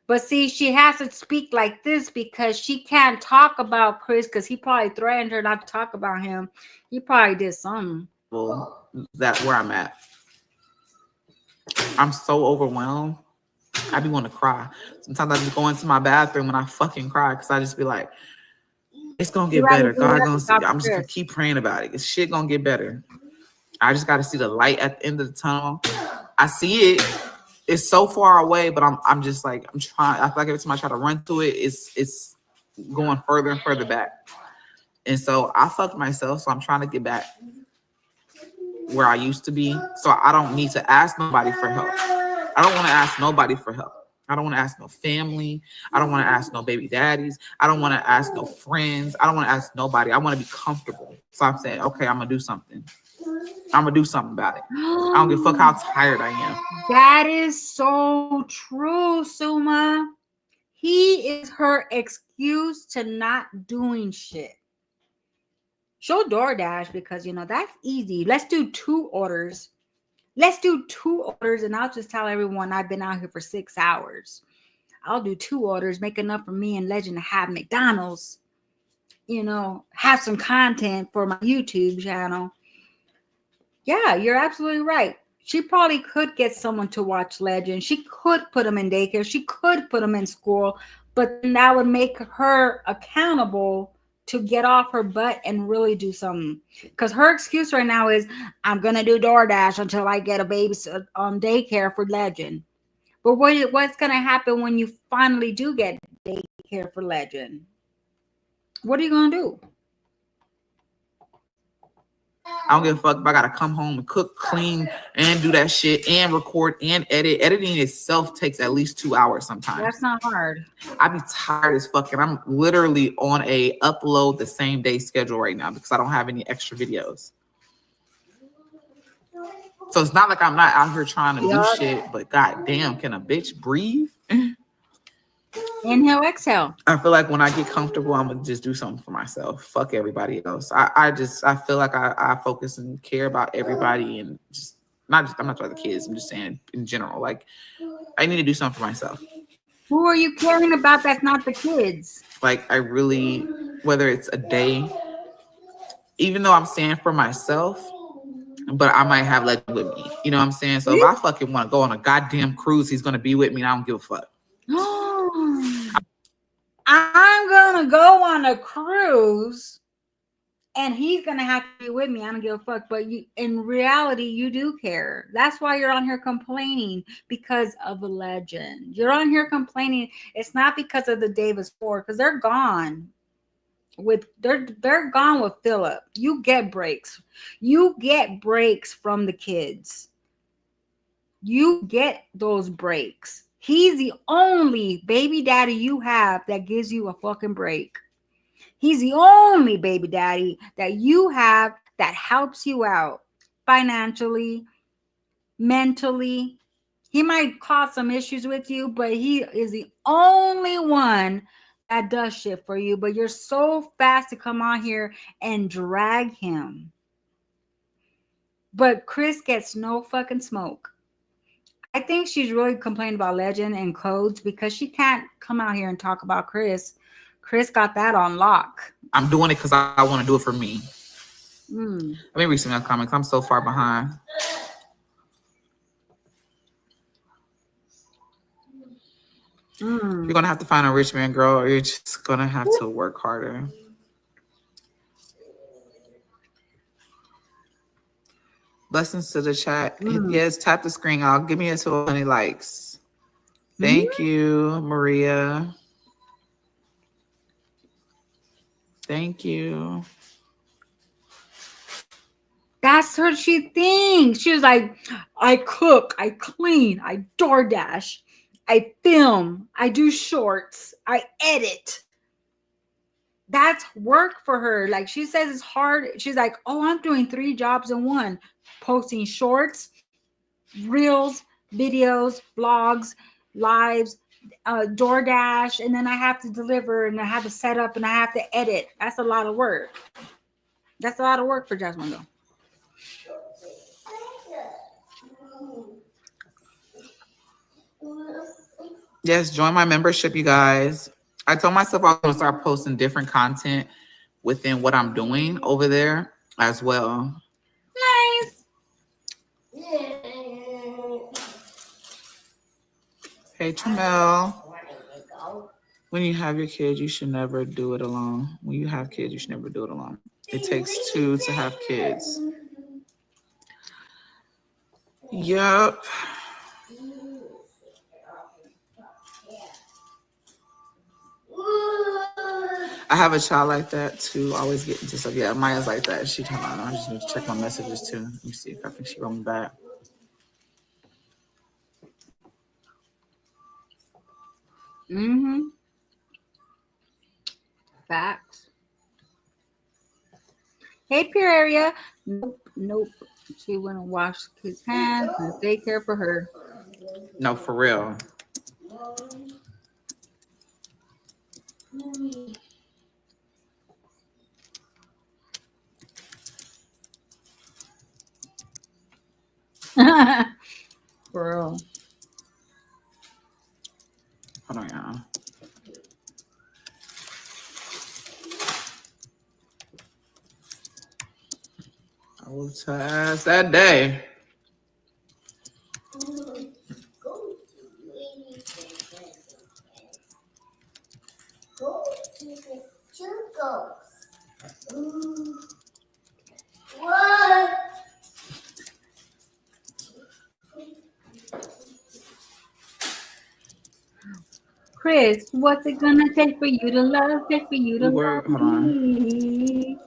But see, she has to speak like this because she can't talk about Chris because he probably threatened her not to talk about him. He probably did something. Well, that's where I'm at. I'm so overwhelmed. I be want to cry. Sometimes I just go into my bathroom and I fucking cry because I just be like, it's gonna get better. God gonna see. I'm just gonna keep praying about it. This shit gonna get better. I just got to see the light at the end of the tunnel. I see it. It's so far away, but I'm just like, I'm trying. I feel like every time I try to run through it, it's going further and further back. And so I fucked myself. So I'm trying to get back where I used to be. So I don't need to ask nobody for help. I don't want to ask nobody for help. I don't want to ask no family. I don't want to ask no baby daddies. I don't want to ask no friends. I don't want to ask nobody. I want to be comfortable. So I'm saying, okay, I'm going to do something. I'm going to do something about it. I don't give a fuck how tired I am. That is so true, Suma. He is her excuse to not doing shit. She'll DoorDash because, you know, that's easy. Let's do 2 orders. Let's do 2 orders, and I'll just tell everyone I've been out here for 6 hours. I'll do 2 orders, make enough for me and Legend to have McDonald's, you know, have some content for my YouTube channel. Yeah, you're absolutely right. She probably could get someone to watch Legend. She could put them in daycare. She could put them in school, but that would make her accountable to get off her butt and really do something. Because her excuse right now is, I'm going to do DoorDash until I get a babysit daycare for Legend. But what's going to happen when you finally do get daycare for Legend? What are you going to do? I don't give a fuck if I gotta come home and cook, clean, and do that shit, and record and edit. Editing itself takes at least 2 hours sometimes. That's not hard. I be tired as fuck, and I'm literally on a upload the same day schedule right now because I don't have any extra videos. So it's not like I'm not out here trying to do shit, but goddamn, can a bitch breathe? Inhale, exhale. I feel like when I get comfortable, I'm gonna just do something for myself. Fuck everybody else. I feel like I focus and care about everybody, and I'm not talking about the kids. I'm just saying in general. Like, I need to do something for myself. Who are you caring about that's not the kids? Like, I really, whether it's a day, even though I'm saying for myself, but I might have Legend with me. You know what I'm saying? So if I fucking want to go on a goddamn cruise, he's gonna be with me, and I don't give a fuck. I'm gonna go on a cruise and he's gonna have to be with me. I don't give a fuck. But in reality, you do care. That's why you're on here complaining, because of a Legend. You're on here complaining. It's not because of the Davis 4, because they're gone. They're gone with Philip. You get breaks. You get breaks from the kids. You get those breaks. He's the only baby daddy you have that gives you a fucking break. He's the only baby daddy that you have that helps you out financially, mentally. He might cause some issues with you, but he is the only one that does shit for you. But you're so fast to come on here and drag him. But Chris gets no fucking smoke. I think she's really complaining about Legend and codes because she can't come out here and talk about Chris. Chris got that on lock. I'm doing it because I want to do it for me. Let me read some of the comments. I'm so far behind. You're going to have to find a rich man, girl, or you're just going to have to work harder. Blessings to the chat. Yes, tap the screen. I'll give me a 20 likes. Thank you, Maria. Thank you. That's what she thinks. She was like, I cook, I clean, I DoorDash, I film, I do shorts, I edit. That's work for her. Like, she says it's hard. She's like, oh, I'm doing 3 jobs in one. Posting shorts, reels, videos, vlogs, lives, DoorDash, and then I have to deliver, and I have to set up, and I have to edit. That's a lot of work. That's a lot of work for Jasmine, though. Yes, join my membership, you guys. I told myself I was going to start posting different content within what I'm doing over there as well. Nice. Hey, Tramel. When you have your kids, you should never do it alone. When you have kids, you should never do it alone. It takes 2 to have kids. Yup. I have a child like that too. Always get into stuff. Yeah, Maya's like that. She come on. I just need to check my messages too. Let me see if I think she wrote me back. Mm-hmm. Facts. Hey, Pure Area. Nope. She wouldn't wash his hands and take care for her. No, for real. For real. Hold on, y'all. I will ass that day. Go to the jungles. What? Chris, what's it gonna take for you to love? Take for you to love Hold on. me?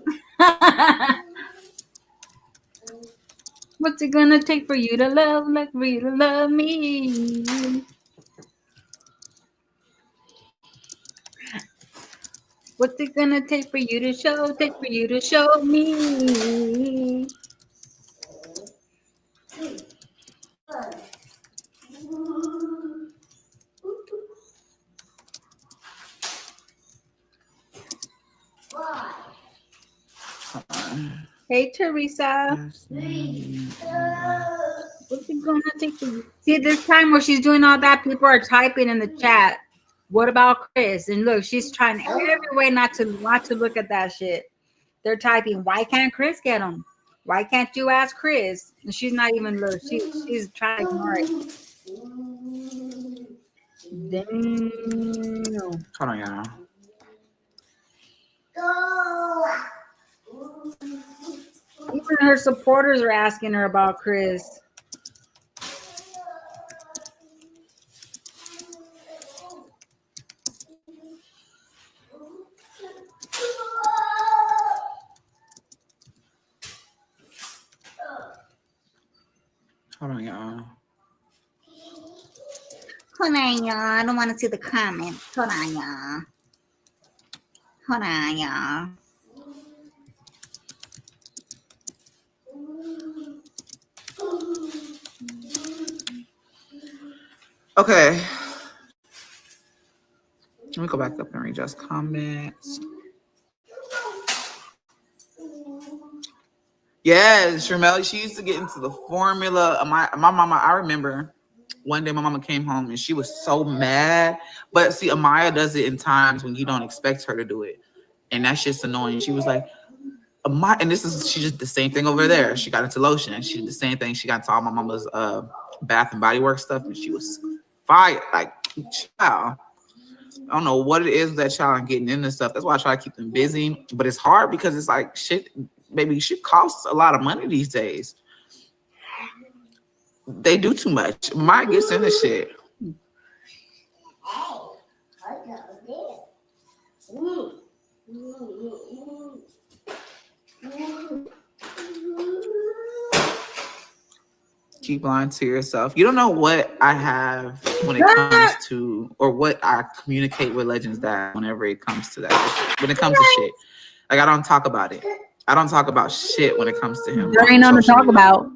What's it gonna take for you to love, like for you to love me? What's it gonna take for you to show? Take for you to show me? Hey, Teresa. What's it gonna take for you? See, this time where she's doing all that, people are typing in the chat. What about Chris? And look, she's trying every way not to look at that shit. They're typing, why can't Chris get them? Why can't you ask Chris? And she's not even look. She's trying to ignore it. Damn. Hold on, y'all. Even her supporters are asking her about Chris. Hold on, y'all. Hold on, y'all. I don't want to see the comments. Hold on, y'all. Hold on, y'all. Okay. Let me go back up and read just comments. Yes, Shermel, she used to get into the formula. My mama, I remember one day my mama came home and she was so mad. But see, Amaya does it in times when you don't expect her to do it. And that's just annoying. She was like, Amaya, and she did the same thing over there. She got into lotion and she did the same thing. She got into all my mama's Bath and Body Works stuff and she was fired. Like, child. I don't know what it is with that child and getting into stuff. That's why I try to keep them busy. But it's hard because it's like shit, baby, shit costs a lot of money these days. They do too much. Mine gets into shit. Keep lying to yourself. You don't know what I have when it comes to, or what I communicate with Legends Dad whenever it comes to that. When it comes to shit. Like, I don't talk about it. I don't talk about shit when it comes to him. There ain't nothing to talk about.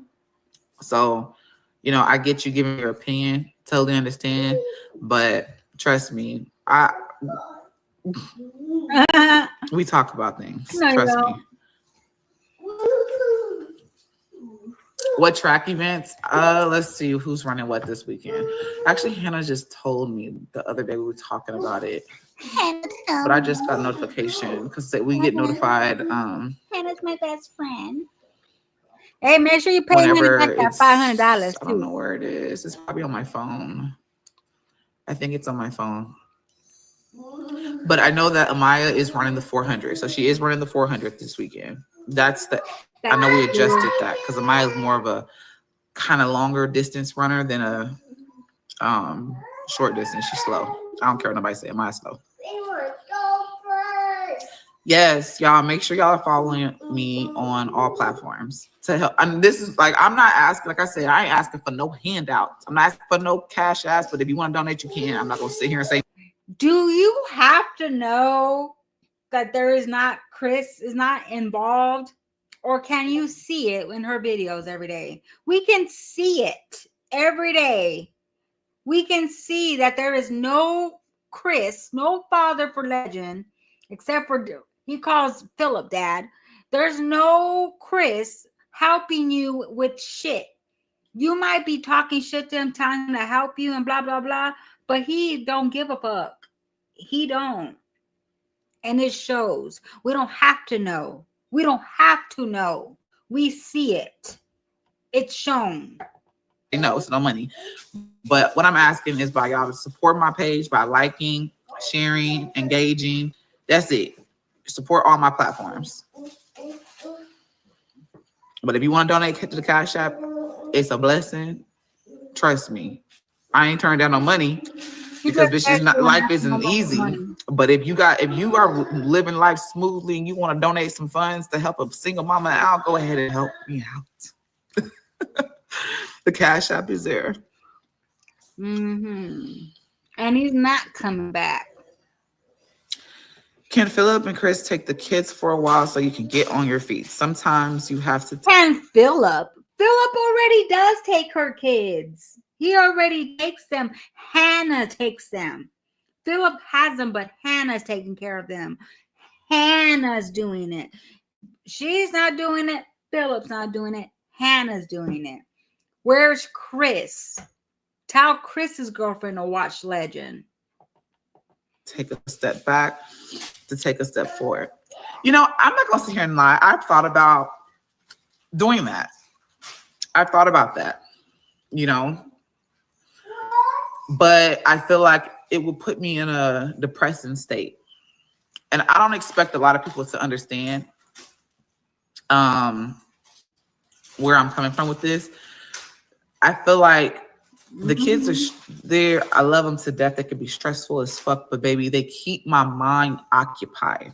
So, you know, I get you giving your opinion. Totally understand. But trust me, we talk about things. Trust me. What track events? Let's see who's running what this weekend. Actually, Hannah just told me the other day we were talking about it. But I just got a notification because we get notified. Hannah's my best friend. Hey, make sure you pay Hannah back that $500 too. I don't know where it is. It's probably on my phone. I think it's on my phone. But I know that Amaya is running the 400. So she is running the 400 this weekend. I know we adjusted that because Amaya is more of a kind of longer distance runner than a short distance. She's slow. I don't care what nobody say. Am I slow? Yes, y'all make sure y'all are following me on all platforms to help. And this is like, I'm not asking, like I said, I ain't asking for no handouts. I'm not asking for no cash ass, but if you want to donate, you can. I'm not gonna sit here and say, do you have to know that Chris is not involved, or can you see it in her videos every day? We can see it every day. We can see that there is no Chris, no father for Legend, except for he calls Philip dad. There's no Chris helping you with shit. You might be talking shit to him, telling him to help you and blah, blah, blah, but he don't give a fuck. He don't. And it shows. We don't have to know. We don't have to know. We see it. It's shown. no, it's no money. But what I'm asking is by y'all to support my page by liking, sharing, engaging. That's it. Support all my platforms. But if you want to donate to the Cash App, it's a blessing. Trust me. I ain't turning down no money because this is not, life isn't easy. But if you are living life smoothly and you want to donate some funds to help a single mama out, go ahead and help me out. The Cash App is there. And he's not coming back. Can Philip and Chris take the kids for a while so you can get on your feet? Sometimes you have to. And Philip already does take her kids. He already takes them. Hannah takes them. Philip has them, but Hannah's taking care of them. Hannah's doing it. She's not doing it. Philip's not doing it. Hannah's doing it. Where's Chris? Tell Chris's girlfriend to watch Legend. Take a step back to take a step forward. You know, I'm not going to sit here and lie. I've thought about doing that. I've thought about that, you know, but I feel like it will put me in a depressing state. And I don't expect a lot of people to understand where I'm coming from with this. I feel like the kids are there. I love them to death. They can be stressful as fuck, but baby, they keep my mind occupied.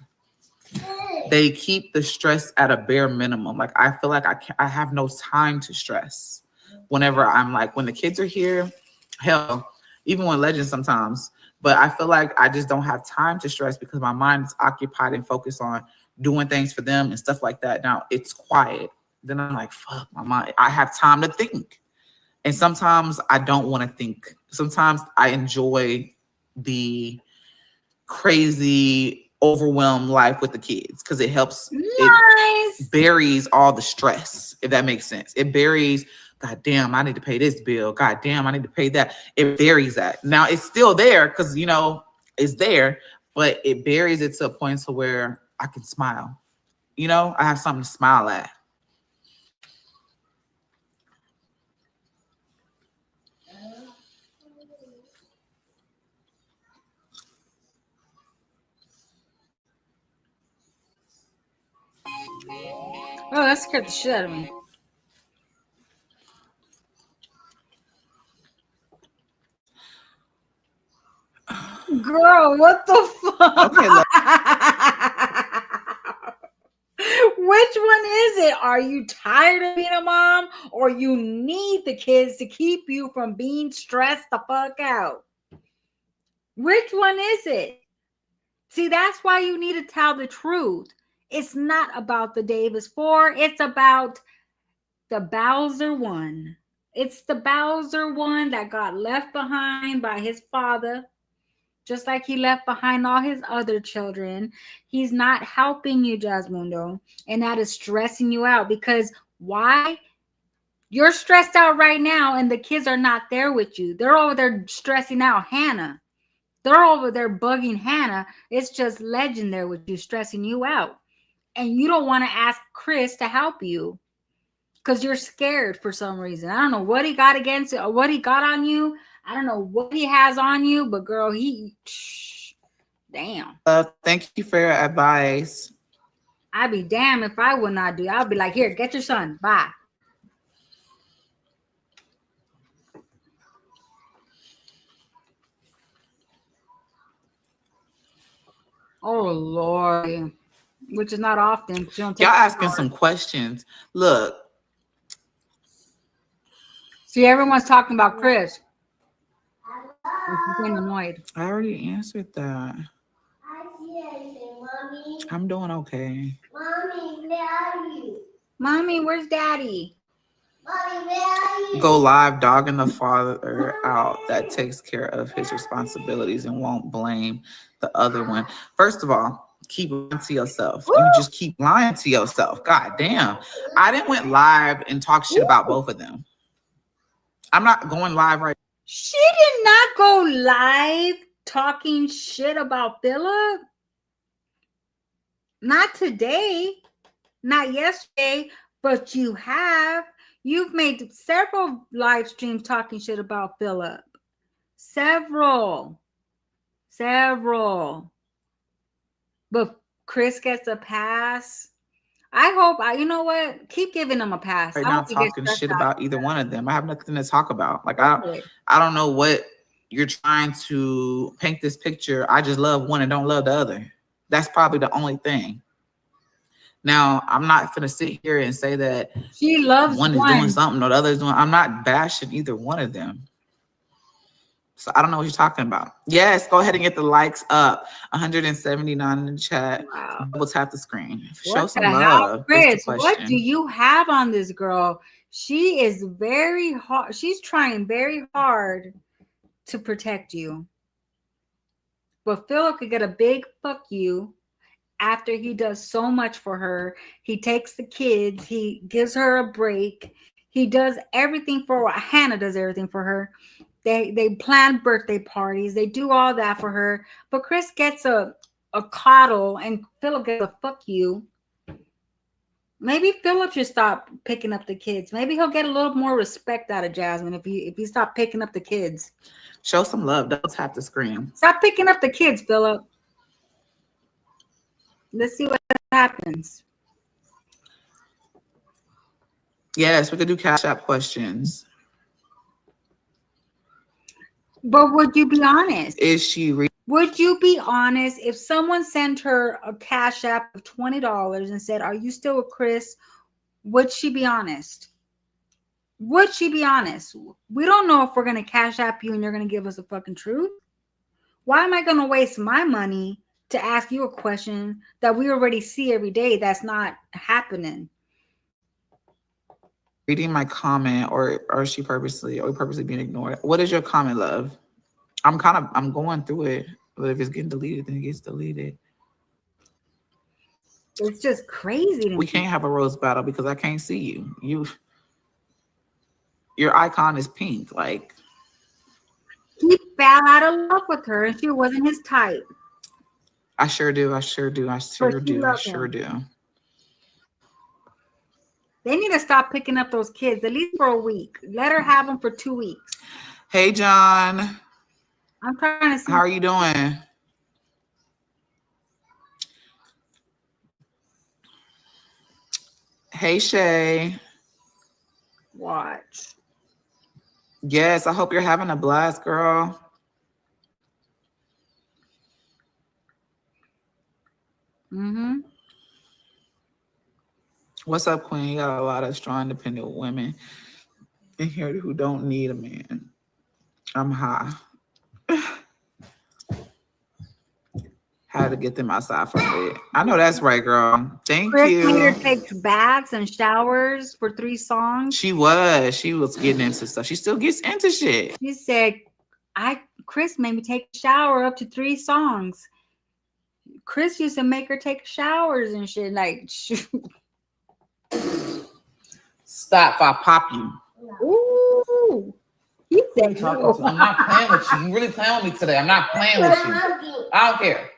They keep the stress at a bare minimum. Like I feel like I have no time to stress. Whenever I'm like, when the kids are here, hell, even when Legend sometimes. But I feel like I just don't have time to stress because my mind is occupied and focused on doing things for them and stuff like that. Now it's quiet. Then I'm like, fuck my mind. I have time to think. And sometimes I don't want to think. Sometimes I enjoy the crazy, overwhelmed life with the kids because it helps. Nice. It buries all the stress, if that makes sense. It buries, God damn, I need to pay this bill. God damn, I need to pay that. It buries that. Now it's still there because, you know, it's there, but it buries it to a point to where I can smile. You know, I have something to smile at. Oh, that scared the shit out of me. Girl, what the fuck? Okay, look. Which one is it? Are you tired of being a mom, or you need the kids to keep you from being stressed the fuck out? Which one is it? See, that's why you need to tell the truth. It's not about the Davis 4. It's about the Bowser one. It's the Bowser one that got left behind by his father, just like he left behind all his other children. He's not helping you, Jasmundo, and that is stressing you out. Because why? You're stressed out right now, and the kids are not there with you. They're over there stressing out Hannah. They're over there bugging Hannah. It's just Legend there with you, stressing you out. And you don't want to ask Chris to help you because you're scared for some reason. I don't know what he got against it or what he got on you. I don't know what he has on you, but girl, damn. Thank you for your advice. I'd be damned if I would not do. I'd be like, here, get your son. Bye. Oh Lord, which is not often. She don't take Y'all asking some questions. Look, See, everyone's talking about Chris. She's getting annoyed. I already answered that. I see anything, Mommy. I'm doing okay. Mommy, where are you? Mommy, where's Daddy? Mommy, where are you? Go live, dogging the father out that takes care of his responsibilities and won't blame the other one. First of all, keep lying to yourself. You just keep lying to yourself. God damn. I didn't went live and talk shit about both of them. I'm not going live right. She did not go live talking shit about Philip. Not today, not yesterday, but you have. You've made several live streams talking shit about Philip. Several. But Chris gets a pass. I hope, you know what? Keep giving him a pass. Right I now hope he gets talking stressed shit out. about either one of them. I have nothing to talk about. Like I Okay. don't know what you're trying to paint this picture. I just love one and don't love the other. That's probably the only thing. Now, I'm not gonna sit here and say that She loves one is doing something or the other is doing. I'm not bashing either one of them. So I don't know what you're talking about. Yes, go ahead and get the likes up. 179 in the chat. Wow. Double tap the screen. Show What some the hell? love. Chris, what do you have on this girl? She is very hard. She's trying very hard to protect you. But Philip could get a big fuck you after he does so much for her. He takes the kids. He gives her a break. He does everything for her. Hannah does everything for her. They plan birthday parties. They do all that for her. But Chris gets a coddle and Philip gets a fuck you. Maybe Philip should stop picking up the kids. Maybe he'll get a little more respect out of Jasmine if he stop picking up the kids. Show some love. Double tap the screen. Stop picking up the kids, Philip. Let's see what happens. Yes, we could do Cash App questions. But would you be honest? Is she Would you be honest if someone sent her a Cash App of $20 and said, "Are you still with Chris?" Would she be honest? Would she be honest? We don't know if we're going to Cash App you and you're going to give us the fucking truth. Why am I going to waste my money to ask you a question that we already see every day that's not happening? reading my comment or is she purposely being ignored? What is your comment, love? I'm going through it. But if it's getting deleted, then it gets deleted. It's just crazy. We can't have a rose battle because I can't see you. Your icon is pink. Like he fell out of love with her and she wasn't his type. I sure do. They need to stop picking up those kids, at least for a week. Let her have them for 2 weeks. Hey, John. I'm trying to see. How are you doing? Hey, Shay. Watch. Yes, I hope you're having a blast, girl. Mm-hmm. What's up, Queen? You got a lot of strong, independent women in here who don't need a man. I'm high. Had to get them outside for a bit. I know that's right, girl. Thank you. Chris takes baths and showers for 3 songs. She was getting into stuff. She still gets into shit. She said, Chris made me take a shower up to 3 songs. Chris used to make her take showers and shit. Like, shoot. Stop, if I pop you. Ooh. He said, no. I'm not playing with you. You really playing with me today. I'm not playing with you. I don't care.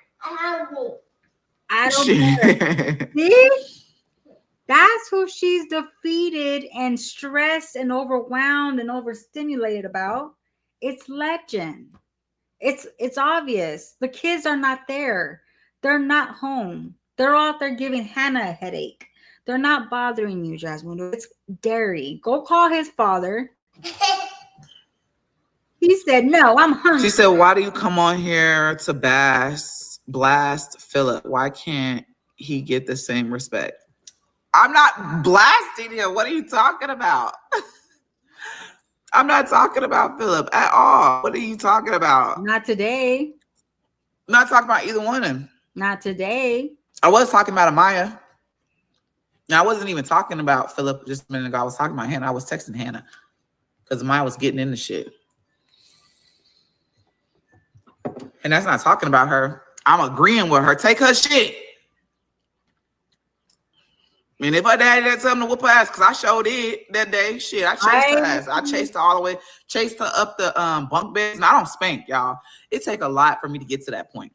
I don't care. See? That's who she's defeated and stressed and overwhelmed and overstimulated about. It's Legend. It's obvious. The kids are not there. They're not home. They're out there giving Hannah a headache. They're not bothering you, Jasmine. It's Derry. Go call his father. He said, no, I'm hungry. She said, why do you come on here to bash blast Philip. Why can't he get the same respect? I'm not blasting him. What are you talking about? I'm not talking about Philip at all. What are you talking about? Not today. I'm not talking about either one of them. Not today. I was talking about Amaya. Now, I wasn't even talking about Philip just a minute ago. I was talking about Hannah. I was texting Hannah because Amaya was getting into shit. And that's not talking about her. I'm agreeing with her. Take her shit. I mean, if her daddy had something to whoop her ass, because I showed it that day. Shit, I chased her ass. I chased her all the way, chased her up the bunk beds. And I don't spank, y'all. It take a lot for me to get to that point.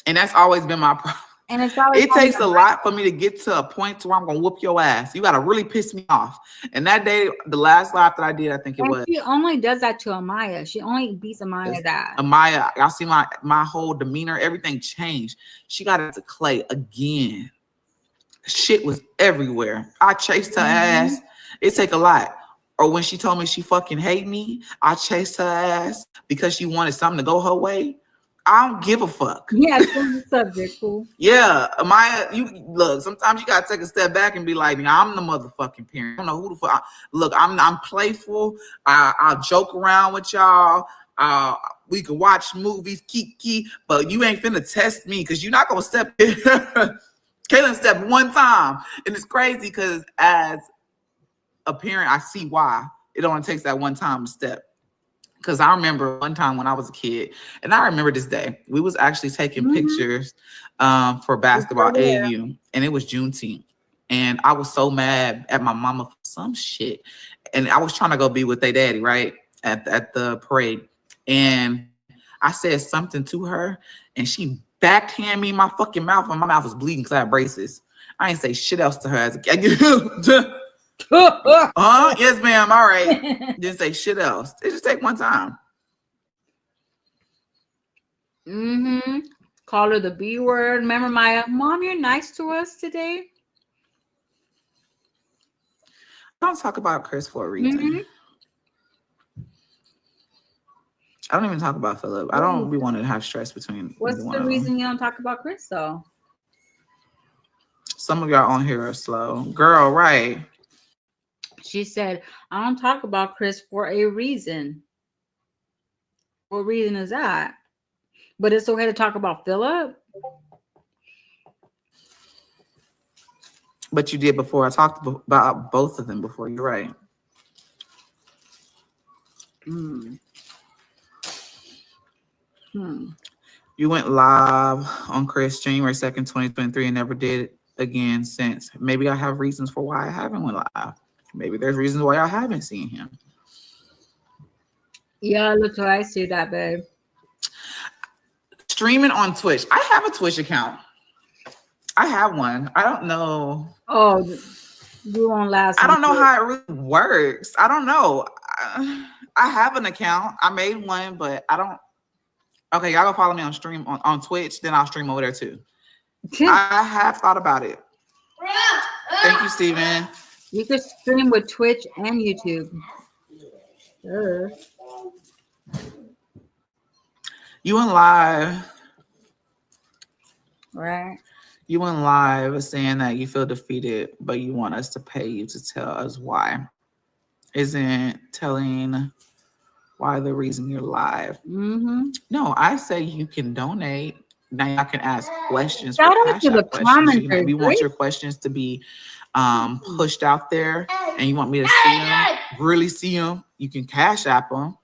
And that's always been my problem. And it's always It takes a lot for me to get to a point to where I'm gonna whoop your ass. You gotta really piss me off. And that day, the last live that I did, I think it was. She only does that to Amaya. She only beats Amaya's ass. Amaya, y'all see my whole demeanor, everything changed. She got into Clay again. Shit was everywhere. I chased her ass. It take a lot. Or when she told me she fucking hate me, I chased her ass because she wanted something to go her way. I don't give a fuck. Yeah, it's the subject, cool. Yeah, Amaya, you look. Sometimes you gotta take a step back and be like, I'm the motherfucking parent. I don't know who the fuck. Look, I'm playful. I'll joke around with y'all. We can watch movies, kiki, but you ain't finna test me because you're not gonna step in. Kaylin stepped one time, and it's crazy because as a parent, I see why it only takes that one time to step. Because I remember one time when I was a kid, and I remember this day, we was actually taking pictures for basketball AU, and it was Juneteenth. And I was so mad at my mama for some shit. And I was trying to go be with their daddy, right, at the parade. And I said something to her, and she backhanded me in my fucking mouth, and my mouth was bleeding because I had braces. I ain't say shit else to her as a kid. Yes, ma'am. All right. Didn't say shit else. It just take one time. Call her the B word. Remember, Maya, Mom, you're nice to us today. I don't talk about Chris for a reason. I don't even talk about Philip. I don't be wanting to have stress between. What's the reason you don't talk about Chris though? Some of y'all on here are slow. Girl, right. She said, I don't talk about Chris for a reason. What reason is that? But it's okay to talk about Philip? But you did before. I talked about both of them before. You're right. You went live on Chris January 2nd, 2023 and never did it again since. Maybe I have reasons for why I haven't went live. Maybe there's reasons why I haven't seen him. Yeah, look, I see that, babe. Streaming on Twitch. I have a Twitch account. I have one. I don't know. Oh, you won't last. I don't know how it really works. I don't know. I have an account. I made one, but I don't. Okay, y'all go follow me on Twitch. Then I'll stream over there too. I have thought about it. Thank you, Steven. You could stream with Twitch and YouTube. Sure. You went live. Right. You went live saying that you feel defeated, but you want us to pay you to tell us why. Isn't telling why the reason you're live. No, I say you can donate. Now y'all can ask questions. Shout out to the commenters. If you want your questions to be pushed out there and you want me to see them, really see them, you can Cash App them.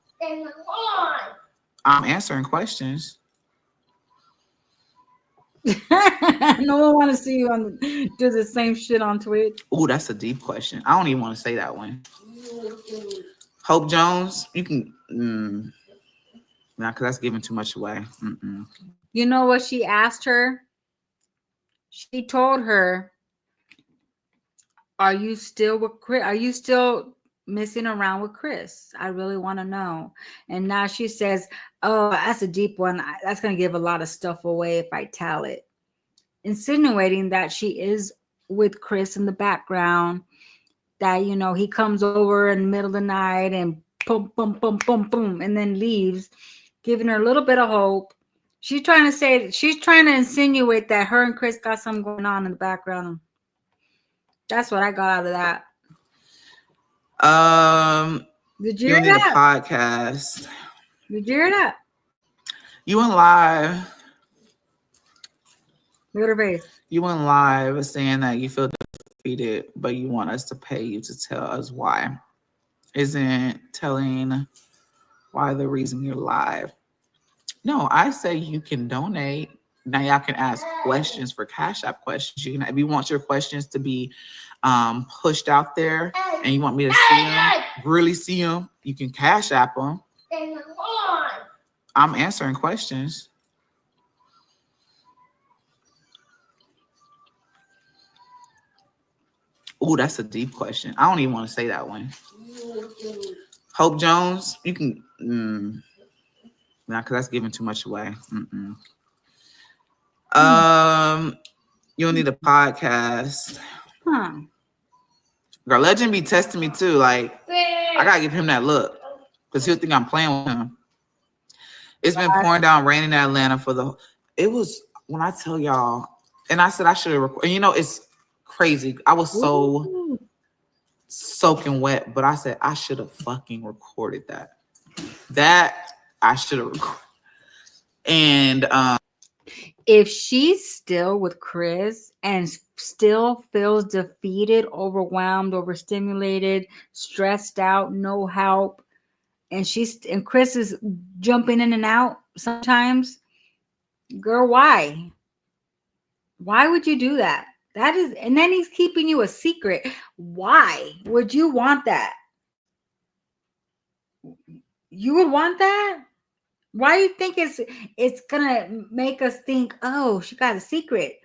I'm answering questions. No one want to see you do the same shit on Twitch. Oh, that's a deep question. I don't even want to say that one. Hope Jones, you can. Nah, because that's giving too much away. You know what she asked her? She told her, "Are you still with Chris? Are you still messing around with Chris? I really want to know." And now she says, "Oh, that's a deep one. That's going to give a lot of stuff away if I tell it." Insinuating that she is with Chris in the background, that, you know, he comes over in the middle of the night and boom, boom, boom, boom, boom, and then leaves, giving her a little bit of hope She's trying to insinuate that her and Chris got something going on in the background. That's what I got out of that. Did you hear need that? a podcast. Did you hear that? You went live. Look at her face. You went live saying that you feel defeated, but you want us to pay you to tell us why. Isn't telling why the reason you're live. No, I say you can donate. Now y'all can ask questions for Cash App questions. You can, if you want your questions to be pushed out there and you want me to see them, really see them, you can Cash App them. I'm answering questions. Oh, that's a deep question. I don't even want to say that one. Hope Jones, you can. Nah, because that's giving too much away. You'll need a podcast. Girl, Legend be testing me too. Like, I gotta give him that look because he'll think I'm playing with him. It's been pouring down rain in Atlanta it was when I tell y'all, and I said I should have recorded. You know, it's crazy. I was so soaking wet, but I said I should have fucking recorded that. That I should have recorded. And if she's still with Chris and still feels defeated, overwhelmed, overstimulated, stressed out, no help, and Chris is jumping in and out sometimes, girl, why? Why would you do that? And then he's keeping you a secret. Why would you want that? You would want that? Why do you think it's gonna make us think, oh, she got a secret?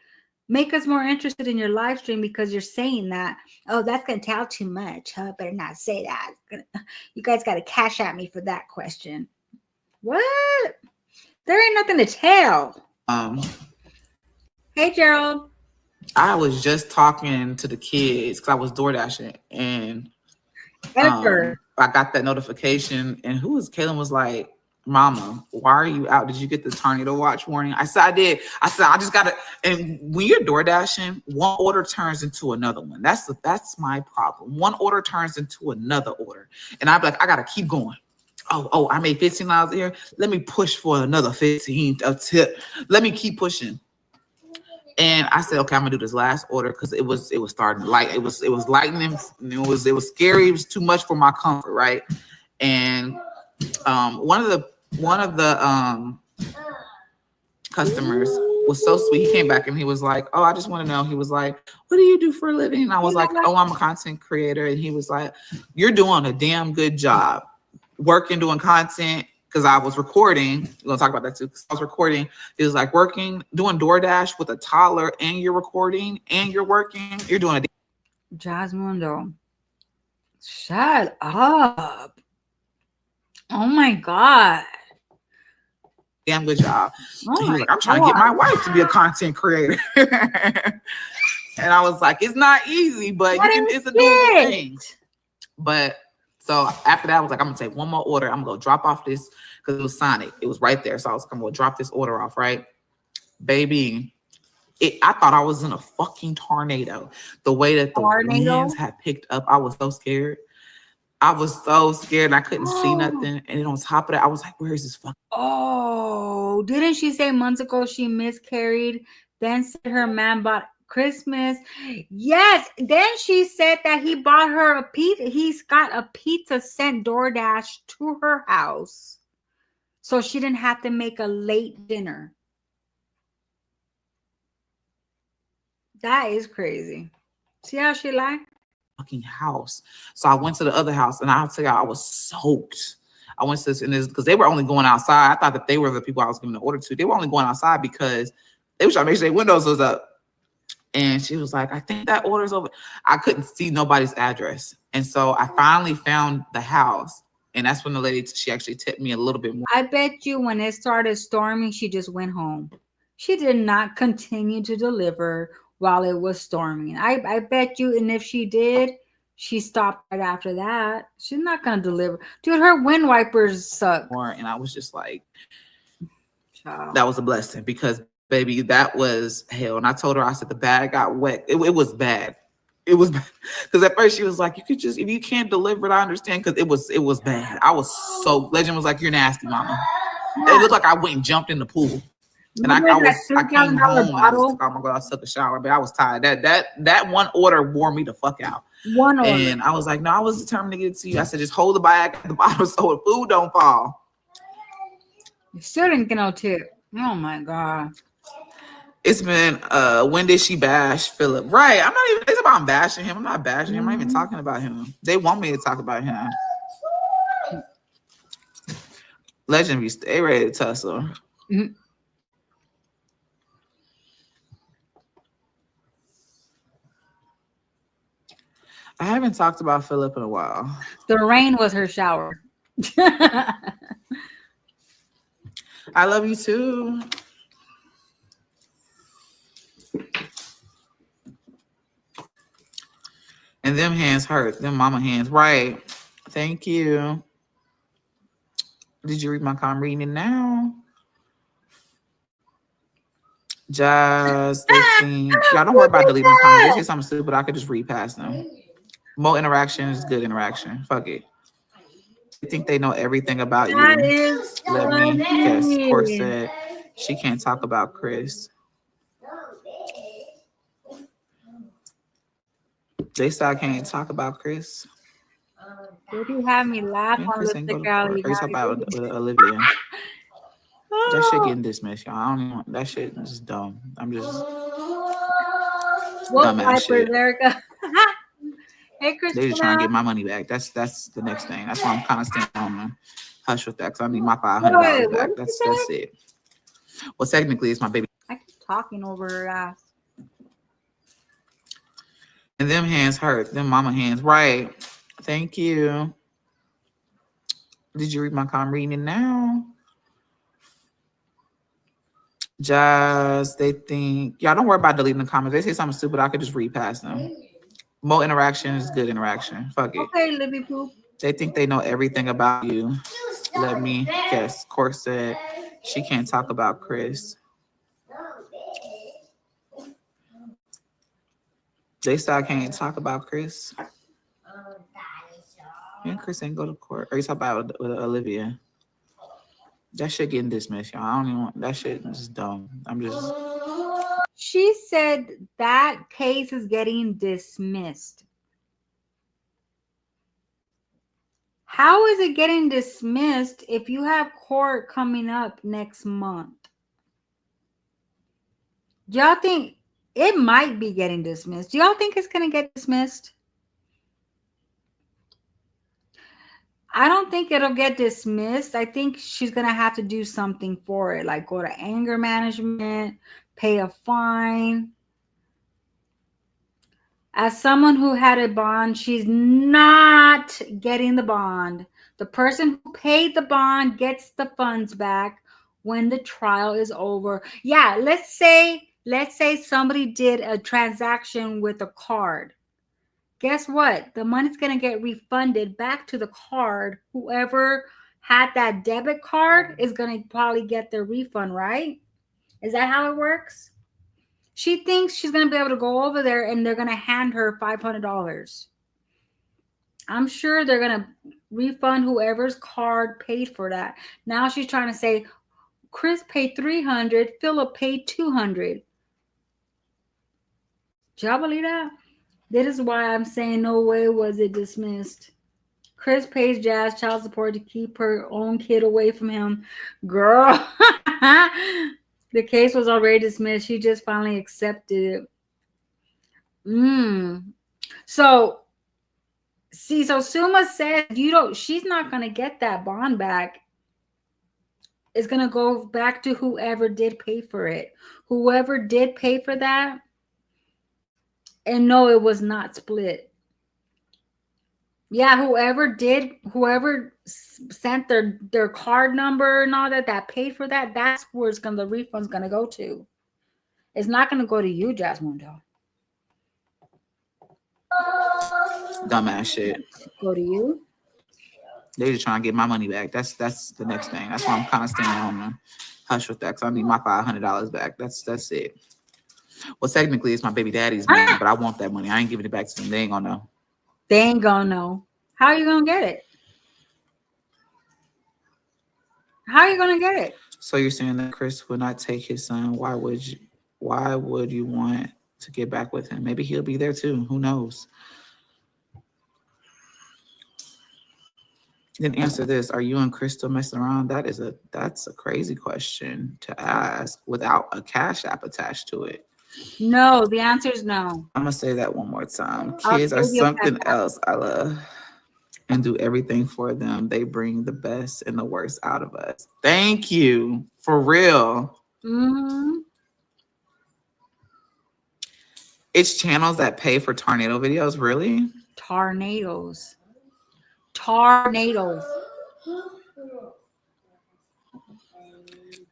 Make us more interested in your live stream because you're saying that. Oh, that's gonna tell too much. Huh? Better not say that. You guys gotta cash at me for that question. What? There ain't nothing to tell. Hey, Gerald. I was just talking to the kids because I was door dashing and I got that notification and Kaylin was like, Mama, why are you out? Did you get the tornado watch warning? I said, I did. I said, I just got it. And when you're door dashing, one order turns into another one. That's my problem. One order turns into another order. And I'd be like, I got to keep going. Oh, I made $15 here. Let me push for another 15, a tip. Let me keep pushing. And I said, okay, I'm gonna do this last order because it was starting to light. It was lightning. It was scary. It was too much for my comfort, right? And one of the customers was so sweet. He came back and he was like, oh, I just want to know. He was like, what do you do for a living? And I was like, oh, I'm a content creator. And he was like, you're doing a damn good job working, doing content. Because I was recording, we're gonna talk about that too. Because I was recording, it was like doing DoorDash with a toddler, and you're recording and you're working. You're doing a Jasmundo. Shut up. Oh my God. damn good job. Oh he was like, I'm trying to get my wife to be a content creator. And I was like, it's not easy, but it's a doable thing. But so after that, I was like, I'm gonna take one more order. I'm gonna go drop off this because it was Sonic. It was right there. So I was gonna go drop this order off, right? Baby, I thought I was in a fucking tornado. The way that the winds had picked up, I was so scared. I was so scared. I couldn't see nothing. And then on top of that, I was like, where is this fucking? Oh, didn't she say months ago she miscarried? Then said her man bought Christmas. Yes. Then she said that he bought her a pizza. He's got a pizza sent DoorDash to her house, so she didn't have to make a late dinner. That is crazy. See how she lied? Fucking house. So I went to the other house, and I'll tell you, I was soaked. I went to this because they were only going outside. I thought that they were the people I was giving the order to. They were only going outside because they were trying to make sure their windows was up. And she was like, I think that order's over. I couldn't see nobody's address. And so I finally found the house. And that's when the lady, she actually tipped me a little bit more. I bet you when it started storming, she just went home. She did not continue to deliver while it was storming. I bet you, and if she did, she stopped right after that. She's not going to deliver. Dude, her wind wipers suck. And I was just like, child. That was a blessing because, baby, that was hell. And I told her, I said, the bag got wet. It was bad. It was because at first she was like, you could just, if you can't deliver it, I understand, because it was bad. I was so, Legend was like, you're nasty, mama. It looked like I went and jumped in the pool. And I came home and I just took, oh my God, I took a shower, but I was tired. That one order wore me the fuck out. One order. And I was like, no, I was determined to get it to you. I said, just hold the bag at the bottom so the food don't fall. You still didn't get no tip. Oh my God. It's been, when did she bash Philip? Right. I'm not even, it's about bashing him. I'm not bashing him. I'm not even talking about him. They want me to talk about him. Legend be stay ready to tussle. Mm-hmm. I haven't talked about Philip in a while. The rain was her shower. I love you too. And them hands hurt. Them mama hands. Right. Thank you. Did you read my comment? Reading it now. Just they think. Y'all don't worry about deleting the comments. They say something stupid. I could just read past them. More interaction is good interaction. Fuck it. They think they know everything about you. That is Let me guess. Court said she can't talk about Chris. They still can't talk about Chris. Did you have me laugh on Chris the ain't go to stick court. alley? Or you talk about with Olivia. That shit getting dismissed, y'all. I don't even want that shit. Is dumb. I'm just What dumbass shit. Erica? Hey, Christina. They just trying to get my money back. That's the next thing. That's why I'm kind of standing on the hush with that, because I need my $500 back. That's it. Well, technically, it's my baby. I keep talking over her ass. And them hands hurt. Them mama hands. Right. Thank you. Did you read my comment? Reading it now. Just they think. Y'all don't worry about deleting the comments. They say something stupid. I could just read past them. More interaction is good interaction. Fuck it. Okay, Libby Poop. They think they know everything about you. Let me guess. Court said she can't talk about Chris. They still can't talk about Chris. And Chris ain't go to court. Or you talk about with Olivia. That shit getting dismissed, y'all. I don't even want that shit. Is dumb. I'm just. She said that case is getting dismissed. How is it getting dismissed if you have court coming up next month? Do y'all think it might be getting dismissed? Do y'all think it's going to get dismissed? I don't think it'll get dismissed. I think she's going to have to do something for it, like go to anger management, pay a fine. As someone who had a bond, she's not getting the bond. The person who paid the bond gets the funds back when the trial is over. Yeah, let's say somebody did a transaction with a card. Guess what? The money's going to get refunded back to the card. Whoever had that debit card is going to probably get their refund, right? Is that how it works? She thinks she's going to be able to go over there and they're going to hand her $500. I'm sure they're going to refund whoever's card paid for that. Now she's trying to say, Chris paid $300, Philip paid $200. Do y'all believe that? This is why I'm saying no way was it dismissed. Chris pays Jazz child support to keep her own kid away from him. Girl, the case was already dismissed. She just finally accepted it. So, see, so Suma said she's not going to get that bond back. It's going to go back to whoever did pay for it. Whoever did pay for that. And no, it was not split. Yeah, whoever sent their card number and all that paid for that, that's where the refund's gonna go to. It's not gonna go to you, Jasmine, though. Dumbass shit. Go to you. They're just trying to get my money back. That's the next thing. That's why I'm kind of standing on them. hush with that because I need my $500 back. That's it. Well, technically, it's my baby daddy's money, but I want that money. I ain't giving it back to them. They ain't gonna know. They ain't gonna know. How are you gonna get it? How are you gonna get it? So you're saying that Chris would not take his son? Why would you want to get back with him? Maybe he'll be there too. Who knows? Then answer this: are you and Chris still messing around? That's a crazy question to ask without a Cash App attached to it. No, the answer is no. I'm gonna say that one more time. I'll Kids are give you a something Cash App. else. I love and do everything for them. They bring the best and the worst out of us. Thank you. For real. Mm-hmm. It's channels that pay for tornado videos, really? Tornadoes.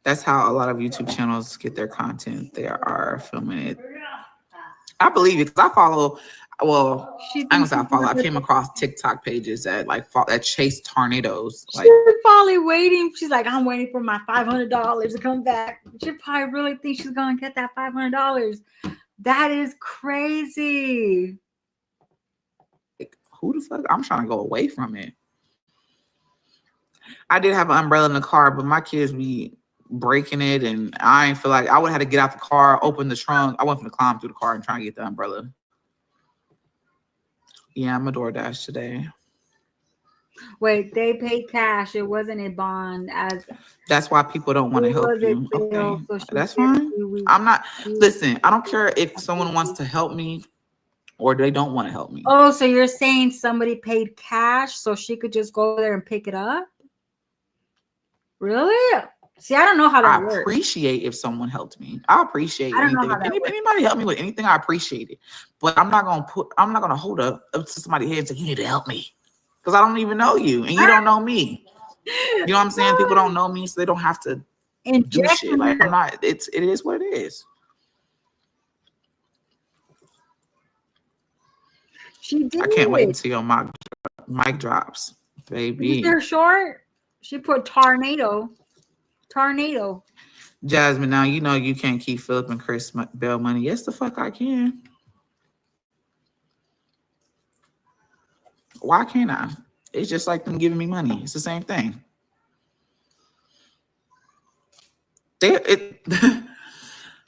That's how a lot of YouTube channels get their content. They are filming it. I believe it because I follow. Well, I'm gonna say I came across TikTok pages that chase tornadoes. Like, she's probably waiting. She's like, I'm waiting for my $500 to come back. She probably really thinks she's gonna get that $500. That is crazy. Who the fuck? I'm trying to go away from it. I did have an umbrella in the car, but my kids be breaking it, and I ain't feel like I would have to get out the car, open the trunk. I went to climb through the car and try and get the umbrella. Yeah, I'm a DoorDash today. Wait, they paid cash. It wasn't a bond. That's why people don't want to help you. Okay, that's fine. I'm not. Listen, I don't care if someone wants to help me or they don't want to help me. Oh, so you're saying somebody paid cash so she could just go there and pick it up? Really? See, I don't know how that works. I appreciate if someone helped me. I appreciate anything. If anybody help me with anything, I appreciate it. But I'm not gonna hold up to somebody's head and say, you need to help me. Because I don't even know you and you don't know me. You know what I'm saying? People don't know me, so they don't have to do shit. Like, I'm not, it is what it is. She did. I can't wait until your mic drops, baby. They're short. She put tornado. Jasmine, now you know you can't keep Philip and Chris Bell money. Yes, the fuck I can. Why can't I? It's just like them giving me money. It's the same thing.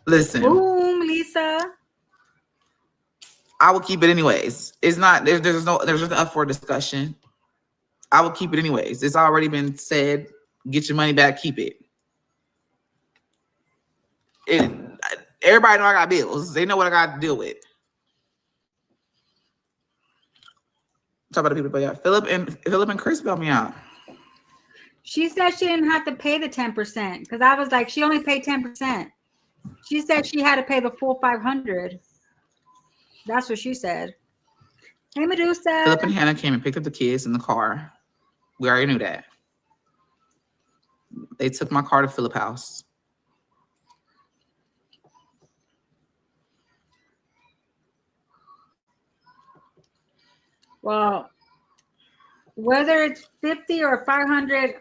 Listen. Boom, Lisa. I will keep it anyways. It's not there's nothing up for discussion. I will keep it anyways. It's already been said. Get your money back, keep it. Everybody know I got bills. They know what I got to deal with. Talk about the people, but yeah, Philip and Chris bailed me out. She said she didn't have to pay the 10% because I was like, she only paid 10%. She said she had to pay the full $500. That's what she said. Hey, Medusa. Philip and Hannah came and picked up the kids in the car. We already knew that. They took my car to Philip house. Well, whether it's 50 or 500,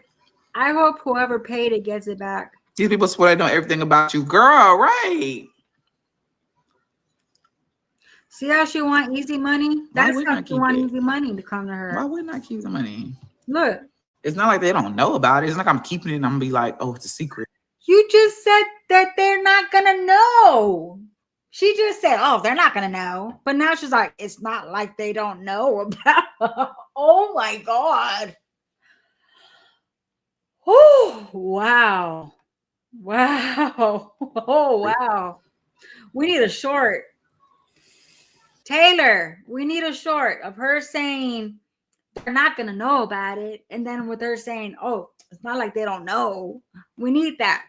I hope whoever paid it gets it back. These people swear they know everything about you. Girl, right. See how she want easy money? That's how she want easy money to come to her. Why wouldn't I keep the money? Look. It's not like they don't know about it. It's like I'm keeping it and I'm going to be like, oh, it's a secret. You just said that they're not going to know. She just said, oh, they're not going to know. But now she's like, it's not like they don't know about. Oh, my God. Oh, wow. Wow. Oh, wow. We need a short. Taylor, we need a short of her saying they're not going to know about it. And then with her saying, oh, it's not like they don't know. We need that.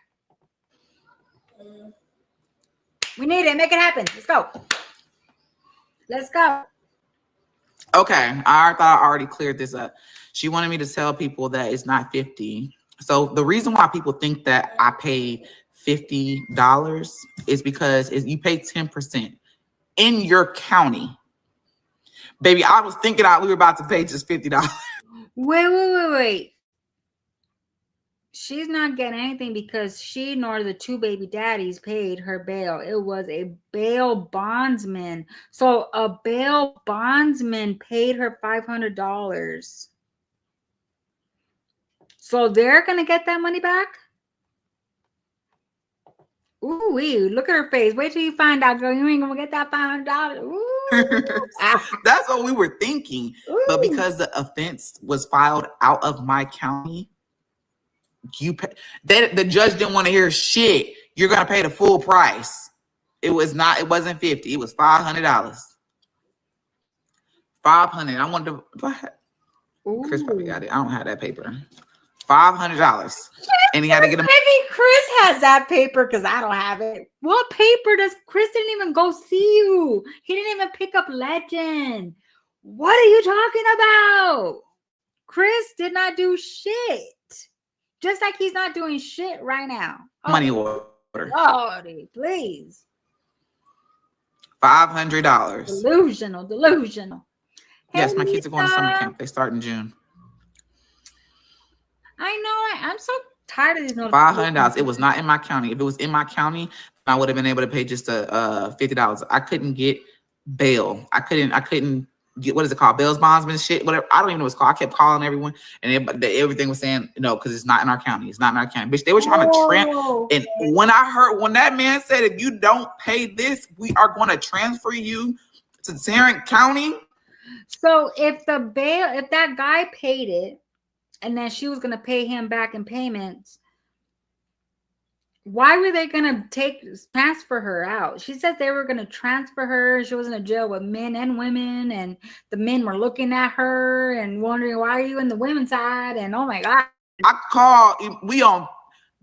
We need it. Make it happen. Let's go. Let's go. Okay. I thought I already cleared this up. She wanted me to tell people that it's not 50. So the reason why people think that I paid $50 is because you pay 10% in your county. Baby, I was thinking we were about to pay just $50. Wait. she's not getting anything because she nor the two baby daddies paid her bail. It was a bail bondsman. So a bail bondsman paid her $500. So they're going to get that money back? Ooh, look at her face. Wait till you find out, girl. You ain't going to get that $500. Ooh. That's what we were thinking. Ooh. But because the offense was filed out of my county, the judge didn't want to hear shit. You're gonna pay the full price. It wasn't $50. It was $500. $500. I wanted to. Chris probably got it. I don't have that paper. $500, and he had to get him. Maybe Chris has that paper because I don't have it. What paper does Chris didn't even go see you? He didn't even pick up Legend. What are you talking about? Chris did not do shit. Just like he's not doing shit right now. Oh, Money order. Lordy, please. $500. Delusional. Yes, Hey, my kids are going to summer Lisa. camp. They start in June. I know. I'm so tired of these notifications. $500. It was not in my county. If it was in my county, I would have been able to pay just $50. I couldn't get bail. I couldn't get, what is it called? Bail's bondsman shit, whatever. I don't even know what it's called. I kept calling everyone, and everything was saying no, because it's not in our county. It's not in our county. Bitch, they were trying to and when that man said, if you don't pay this, we are going to transfer you to Tarrant County. So if that guy paid it, and then she was gonna pay him back in payments, why were they gonna transfer her out? She said they were gonna transfer her. She was in a jail with men and women, and the men were looking at her and wondering, why are you in the women's side? And oh my God. I called, we on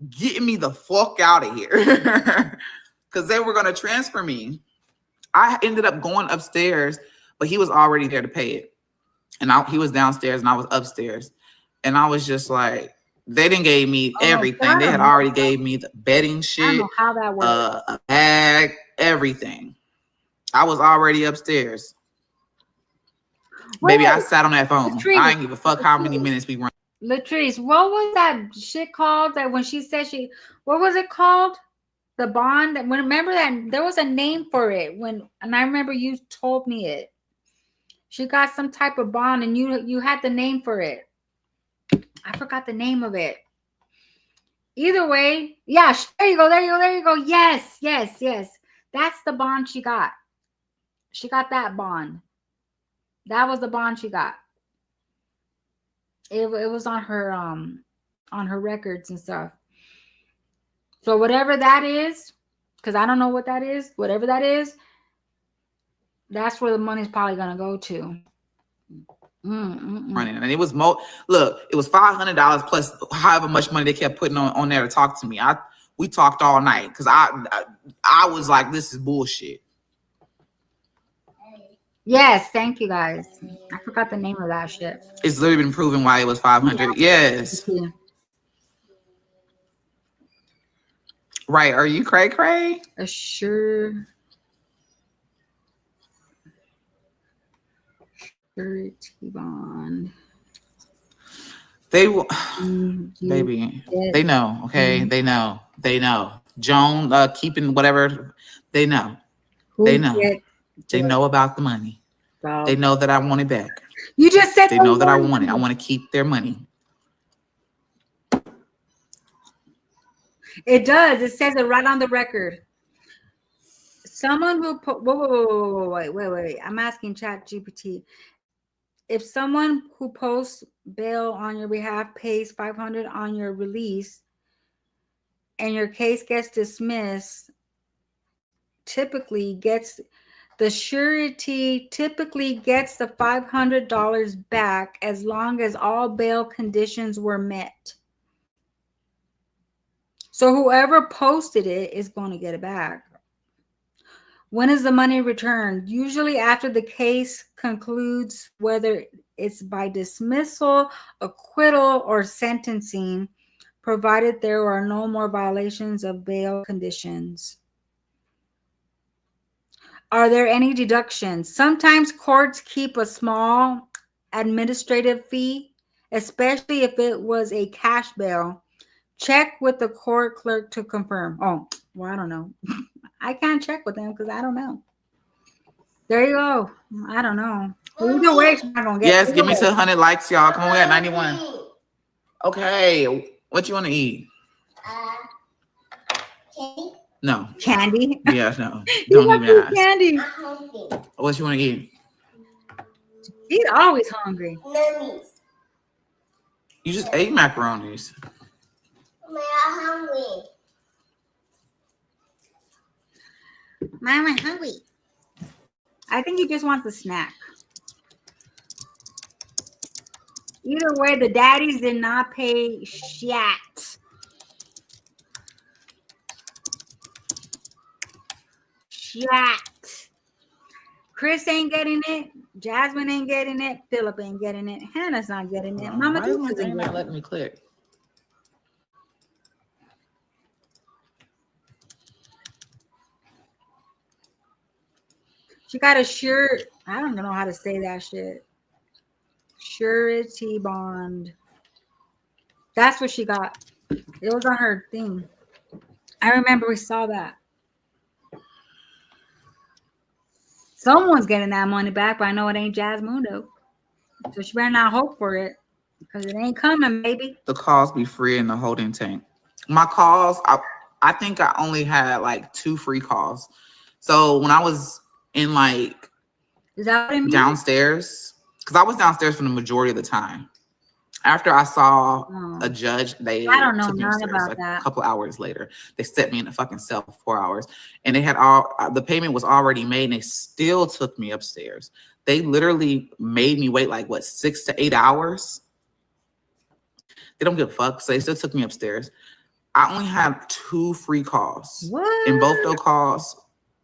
getting me the fuck out of here. Because they were gonna transfer me. I ended up going upstairs, but he was already there to pay it. And he was downstairs and I was upstairs. And I was just like, they didn't gave me everything. They had already gave me the bedding shit, I don't know how that works. a bag, everything. I was already upstairs. Baby, I sat on that phone. I ain't give a fuck how many minutes we run. Latrice, what was that shit called that when she said what was it called? The bond? Remember that there was a name for it and I remember you told me it. She got some type of bond and you had the name for it. I forgot the name of it. Either way, yeah, there you go. Yes. That's the bond she got. She got that bond. That was the bond she got. It was on her records and stuff. So whatever that is, because I don't know what that is, whatever that is, that's where the money's probably gonna go to. Running, and it was look, it was $500 plus however much money they kept putting on there to talk to me. We talked all night because I was like, this is bullshit. Yes, thank you guys. I forgot the name of that shit. It's literally been proven why it was 500. Yes. Right. Are you cray? Sure. Surety bond. They will, baby. They know. Okay, they know. Joan keeping whatever. They know. They know about the money. They know that I want it back. You just said they know that I want it. I want to keep their money. It does. It says it right on the record. Someone who wait. I'm asking ChatGPT. If someone who posts bail on your behalf pays $500 on your release and your case gets dismissed, the surety typically gets the $500 back as long as all bail conditions were met. So whoever posted it is going to get it back. When is the money returned? Usually after the case concludes, whether it's by dismissal, acquittal, or sentencing, provided there are no more violations of bail conditions. Are there any deductions? Sometimes courts keep a small administrative fee, especially if it was a cash bail. Check with the court clerk to confirm. Oh, well, I don't know. I can't check with them because I don't know. There you go. I don't know. Either way, she's not gonna get. Yes, give me 200 likes, y'all. Come on, we at 91. Okay, what you want to eat? Candy. No. Candy. Yeah, no. You Don't want even some ask. candy. I'm hungry. What you want to eat? He's always hungry. Mummies. You just ate macaronis. I'm hungry. Mama, hungry. I think he just wants a snack. Either way, the daddies did not pay shit. Shit. Chris ain't getting it. Jasmine ain't getting it. Philip ain't getting it. Hannah's not getting it. Mama Why is Duke my isn't thing not getting it. letting me click? She got a shirt. I don't know how to say that shit. Surety bond. That's what she got. It was on her thing. I remember we saw that. Someone's getting that money back, but I know it ain't Jasmundo. So she better not hope for it because it ain't coming, baby. The calls be free in the holding tank. My calls, I think I only had like 2 free calls. So when I was in like Is that what it means? downstairs, because I was downstairs for the majority of the time. After I saw Oh. a judge, they I don't know took me none upstairs about like that. a couple hours later. They set me in a fucking cell for 4 hours, and they had all the payment was already made, and they still took me upstairs. They literally made me wait like what 6 to 8 hours. They don't give a fuck, so they still took me upstairs. I only had 2 free calls. What? In both those calls,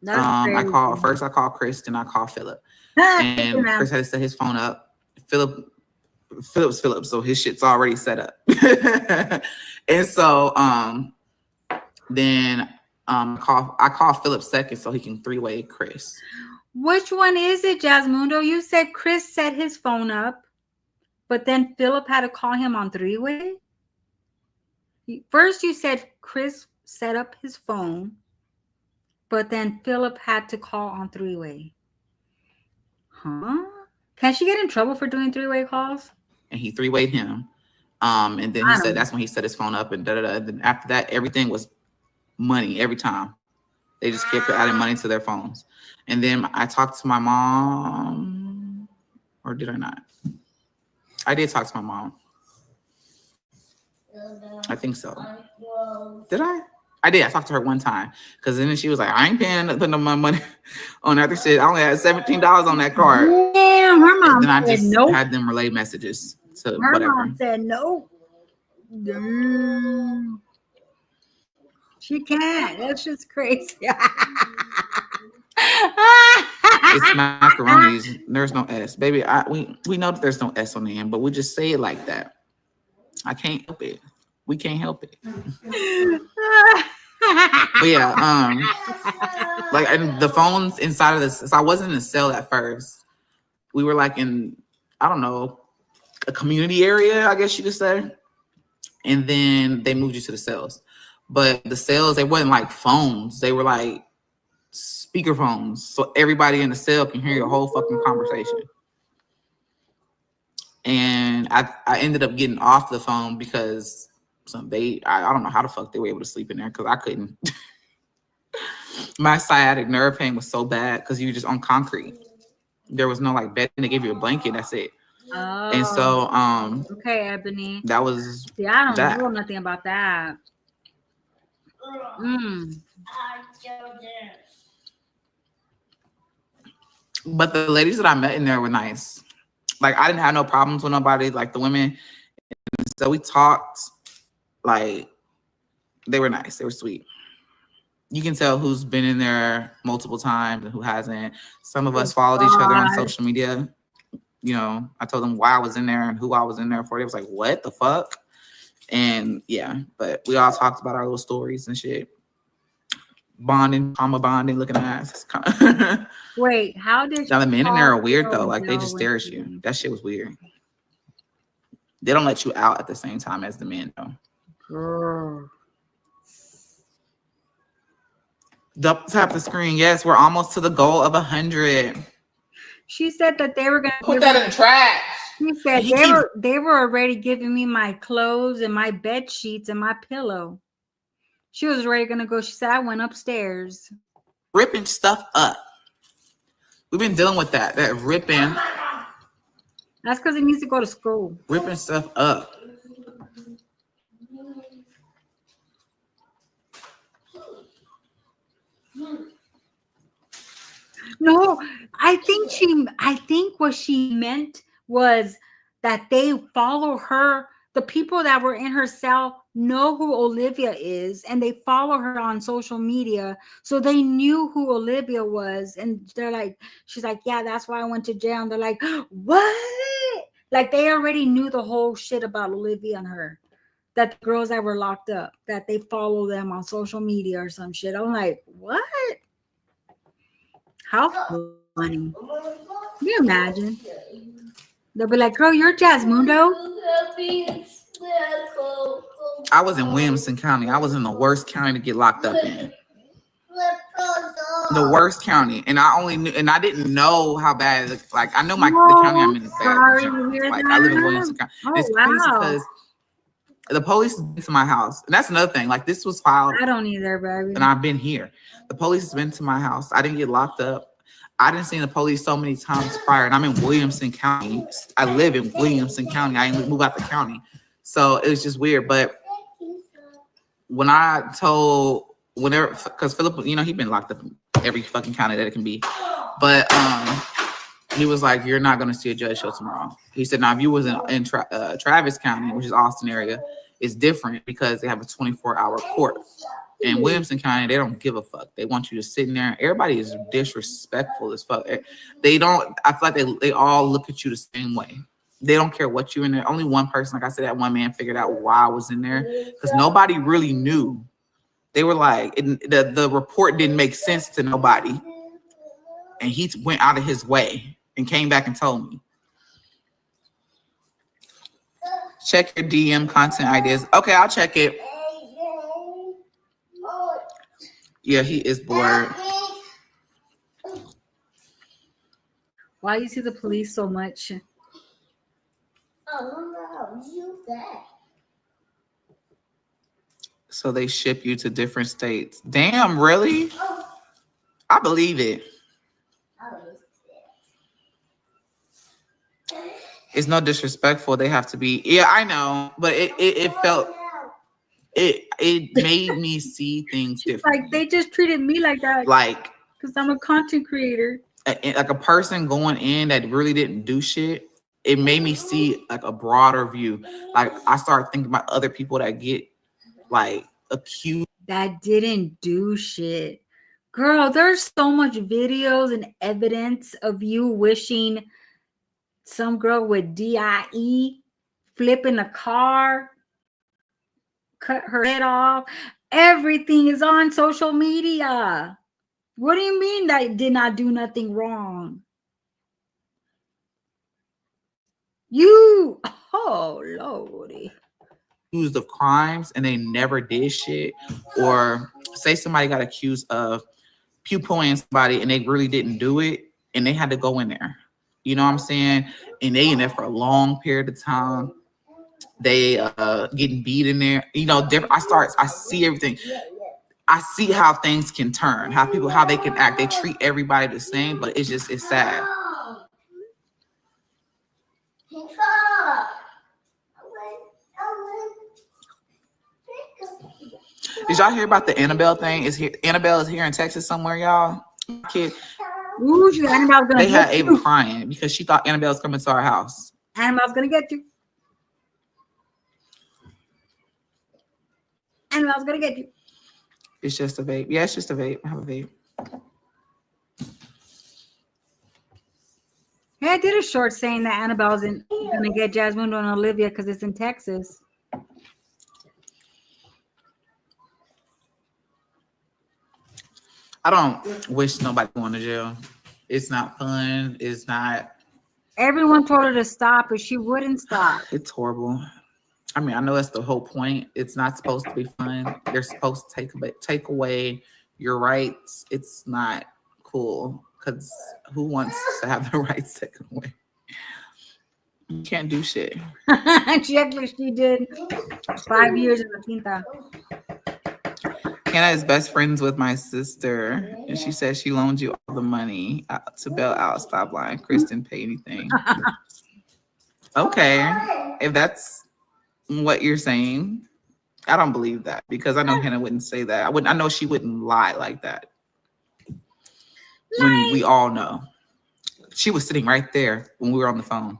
That's I called crazy. first. I called Chris, then I called Philip, Ah, and man. Chris had to set his phone up. Philip, so his shit's already set up. And so then I call Philip second so he can 3-way Chris. Which one is it, Jasmundo? You said Chris set his phone up, but then Philip had to call him on 3-way? First you said Chris set up his phone, but then Philip had to call on 3-way. Huh? Can she get in trouble for doing 3-way calls? And he 3-wayed him. And then he said that's when he set his phone up and da-da-da. Then after that, everything was money every time. They just kept adding money to their phones. And then I talked to my mom, or did I not? I did talk to my mom. I think so. Did I? I did. I talked to her one time because then she was like, I ain't putting my money on other shit. I only had $17 on that card. Damn, her mom And then I said just nope. had them relay messages to Her whatever. mom said nope. Damn. She can't. That's just crazy. It's macaronis. There's no S. Baby, we know that there's no S on the end, but we just say it like that. I can't help it. We can't help it. But yeah, like and the phones inside of this, so I wasn't in a cell at first. We were like in, I don't know, a community area, I guess you could say. And then they moved you to the cells. But the cells, they wasn't like phones. They were like speaker phones. So everybody in the cell can hear your whole fucking conversation. And I ended up getting off the phone because I don't know how the fuck they were able to sleep in there because I couldn't. My sciatic nerve pain was so bad because you were just on concrete. There was no like bed. They gave you a blanket. That's it. Oh, And so okay, Ebony. that was See, I don't that. know nothing about that. But the ladies that I met in there were nice. Like I didn't have no problems with nobody. Like the women. And so we talked. Like they were nice. They were sweet. You can tell who's been in there multiple times and who hasn't. Some of us followed each other on social media. You know, I told them why I was in there and who I was in there for. They was like, what the fuck? And yeah, but we all talked about our little stories and shit. Bonding, trauma bonding, looking at ass. Wait, how did Now the men in there are weird Phil though. Like they just know stare when at you. she- That shit was weird. They don't let you out at the same time as the men though. Girl. Tap the screen. Yes, we're almost to the goal of 100. She said that they were gonna Put that in the trash. She said He they were already giving me my clothes and my bed sheets and my pillow. She was already gonna go. She said I went upstairs. Ripping stuff up. We've been dealing with that ripping. That's because he needs to go to school. Ripping stuff up. No, I think what she meant was that they follow her. The people that were in her cell know who Olivia is, and they follow her on social media. So they knew who Olivia was. And they're like, she's like, yeah, that's why I went to jail. And they're like, what? Like they already knew the whole shit about Olivia and her. That the girls that were locked up, that they follow them on social media or some shit. I'm like, what? How funny. Can you imagine? They'll be like, girl, you're Jasmundo. I was in Williamson County. I was in the worst county to get locked up in. The worst county. And I didn't know how bad like I know the county I'm in is bad. Like I live in Williamson County. It's crazy because the police has been to my house. And that's another thing. Like this was filed. I don't either, baby. And I've been here. The police has been to my house. I didn't get locked up. I didn't see the police so many times prior. And I'm in Williamson County. I live in Williamson County. I didn't move out the county. So it was just weird. But when I told because Philip, he's been locked up in every fucking county that it can be. But he was like, you're not going to see a judge show tomorrow. He said, now if you was in Travis County, which is Austin area, it's different because they have a 24-hour court. In Williamson County, they don't give a fuck. They want you to sit in there. Everybody is disrespectful as fuck. They don't, I feel like they all look at you the same way. They don't care what you're in there. Only one person, like I said, that one man figured out why I was in there because nobody really knew. They were like, the report didn't make sense to nobody. And he went out of his way and came back and told me. Check your DM content ideas. Okay, I'll check it. Yeah, he is bored. Why you see the police so much? So they ship you to different states. Damn, really? I believe it. It's no disrespectful. They have to be. Yeah, I know, but it felt. It made me see things different. Like they just treated me like that. Like because I'm a content creator. Like a person going in that really didn't do shit. It made me see like a broader view. Like I started thinking about other people that get like accused that didn't do shit. Girl, there's so much videos and evidence of you wishing some girl with DIE flipping a car, cut her head off. Everything is on social media. What do you mean that did not do nothing wrong? Oh Lordy. Accused of crimes and they never did shit, or say somebody got accused of pew-pooing somebody and they really didn't do it and they had to go in there. You know what I'm saying? And they in there for a long period of time. They getting beat in there. Different. I see everything. I see how things can turn, how they can act. They treat everybody the same, but it's sad. Did y'all hear about the Annabelle thing? Annabelle is here in Texas somewhere, y'all. Kid. Ooh, Annabelle's gonna they had Ava crying because she thought Annabelle was coming to our house. Annabelle's gonna get you. Annabelle's gonna get you. It's just a vape. Yeah, it's just a vape. I have a vape. Hey, I did a short saying that Annabelle's gonna get Jasmine and Olivia because it's in Texas. I don't wish nobody going to jail. It's not fun. It's not. Everyone told her to stop, but she wouldn't stop. It's horrible. I mean, I know that's the whole point. It's not supposed to be fun. They're supposed to take away your rights. It's not cool because who wants to have the rights taken away? You can't do shit. She did 5 years in the quinta. Hannah is best friends with my sister, and she says she loaned you all the money to bail out. Stop lying. Chris didn't pay anything. Okay, if that's what you're saying, I don't believe that because I know Hannah wouldn't say that. I know she wouldn't lie like that. When we all know she was sitting right there when we were on the phone.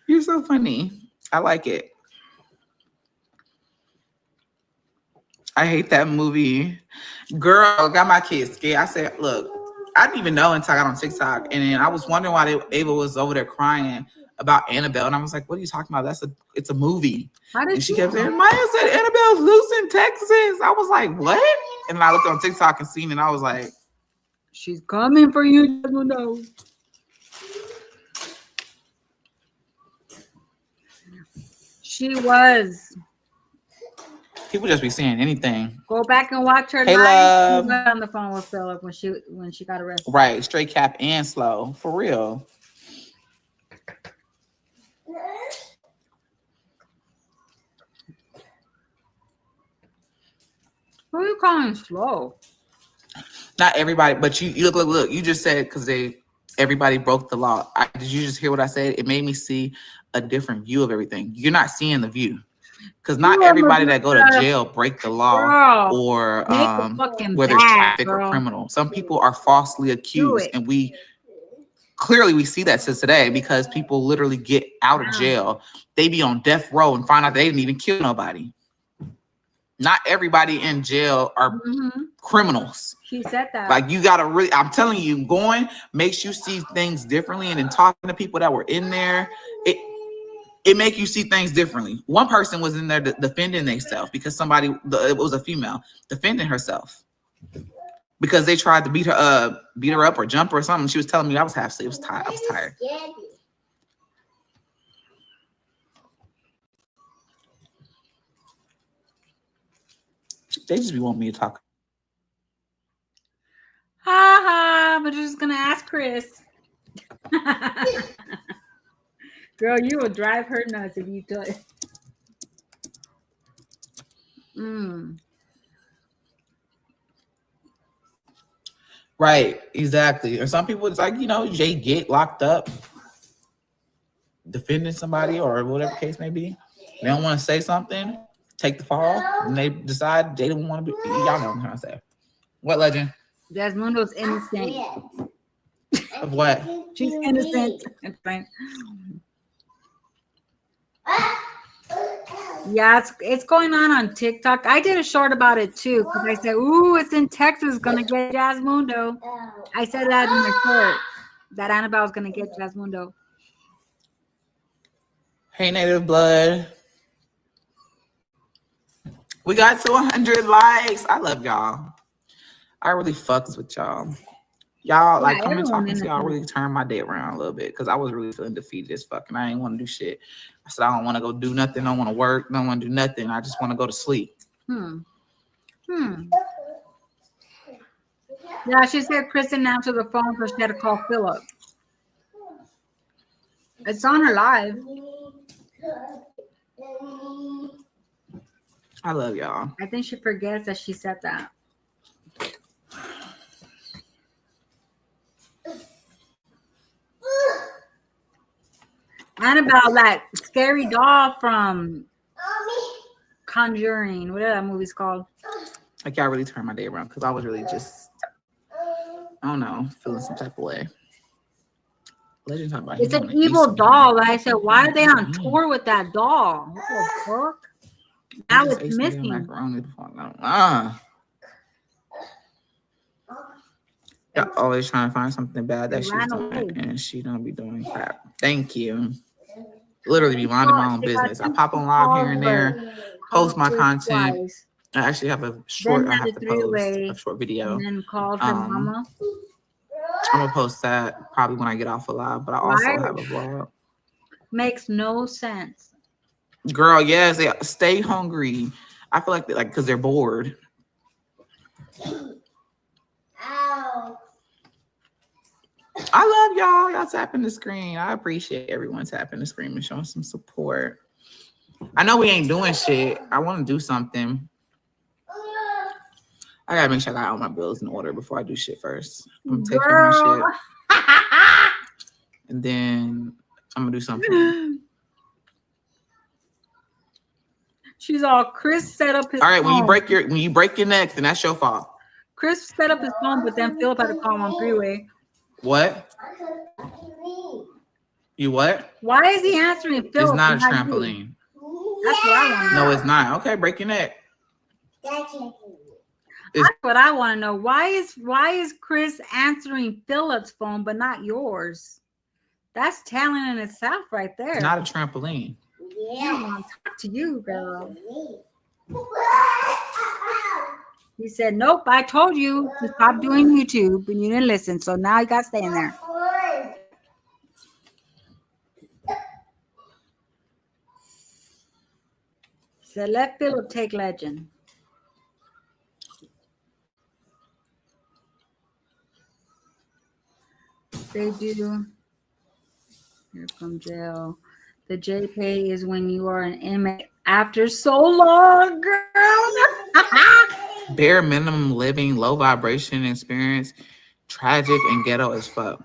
You're so funny. I like it. I hate that movie. Girl, got my kids scared. I said, look, I didn't even know until I got on TikTok. And then I was wondering why Ava was over there crying about Annabelle. And I was like, what are you talking about? It's a movie. And she kept saying, Maya said Annabelle's loose in Texas. I was like, what? And I looked on TikTok and seen it. And I was like, she's coming for you. No. She was. People just be saying anything. Go back and watch her live. She was on the phone with Philip when she got arrested. Right, straight cap and slow. For real. Who are you calling slow? Not everybody, but you look. You just said because everybody broke the law. Did you just hear what I said? It made me see a different view of everything. You're not seeing the view. Because not everybody that go to jail break the law or where they're traffic or criminal. Some people are falsely accused, and we see that to today because people literally get out of jail. They be on death row and find out they didn't even kill nobody. Not everybody in jail are criminals. She said that. Like you gotta really, I'm telling you, going makes you see things differently, and then talking to people that were in there, it make you see things differently. One person was in there defending themselves because it was a female defending herself because they tried to beat her up or jump her or something. She was telling me I was half asleep. I was tired. They just be wanting me to talk. Ha ha! But you're just gonna ask Chris. Girl, you will drive her nuts if you do it. Right, exactly. Or some people, it's like, they get locked up defending somebody or whatever case may be. They don't want to say something, take the fall, and they decide they don't want to be. Y'all know what I'm trying to say. What, Legend? Desmondo's innocent. Of what? She's innocent. It's fine. Yeah, it's going on TikTok. I did a short about it too because I said, "Ooh, it's in Texas, gonna get Jasmundo." I said that in my short that Annabelle's gonna get Jasmundo. Hey, Native Blood. We got to 100 likes. I love y'all. I really fucks with y'all. Y'all, like, coming talking to y'all really turned my day around a little bit because I was really feeling defeated as fuck and I ain't want to do shit. I said, I don't want to go do nothing. I don't want to work. Don't want to do nothing. I just want to go to sleep. Yeah, she said Kristen answered the phone because she had to call Philip. It's on her live. I love y'all. I think she forgets that she said that. Annabelle, that scary doll from Conjuring, whatever that movie's called. Like, y'all really turned my day around because I was really just, I don't know, feeling some type of way. Legend talking about it's an evil doll. Like I said, why are they on tour with that doll? What the fuck? Now it's missing. Y'all always trying to find something bad that she's doing, and she don't be doing crap. Thank you. Literally be minding my own business. I pop on live here and there, post my content. I actually have a short. I have to post a short video. And then called her mama. I'm gonna post that probably when I get off of live, but I also have a vlog. Makes no sense. Girl, yes, they stay hungry. I feel like because they're bored. Ow. I love y'all. Y'all tapping the screen. I appreciate everyone tapping the screen and showing some support. I know we ain't doing shit. I want to do something. I gotta make sure I got all my bills in order before I do shit first. I'm gonna take care of my shit. And then I'm gonna do something. She's all Chris set up his All right, phone. when you break your neck, then that's your fault. Chris set up his phone, but then Philip had to call him on three-way. What? You what? Why is he answering Philip? It's not a and not you? trampoline. That's what I want to know. No, it's not. Okay, break your neck. That's what I want to know. Why is Chris answering Philip's phone but not yours? That's talent in itself right there. It's not a trampoline. I want to talk to you, girl. He said, nope, I told you to stop doing YouTube and you didn't listen. So now you got to stay in there. So let Philip take Legend. They do. Here from jail. The JPay is when you are an inmate after so long, girl. Bare minimum living, low vibration experience, tragic and ghetto as fuck.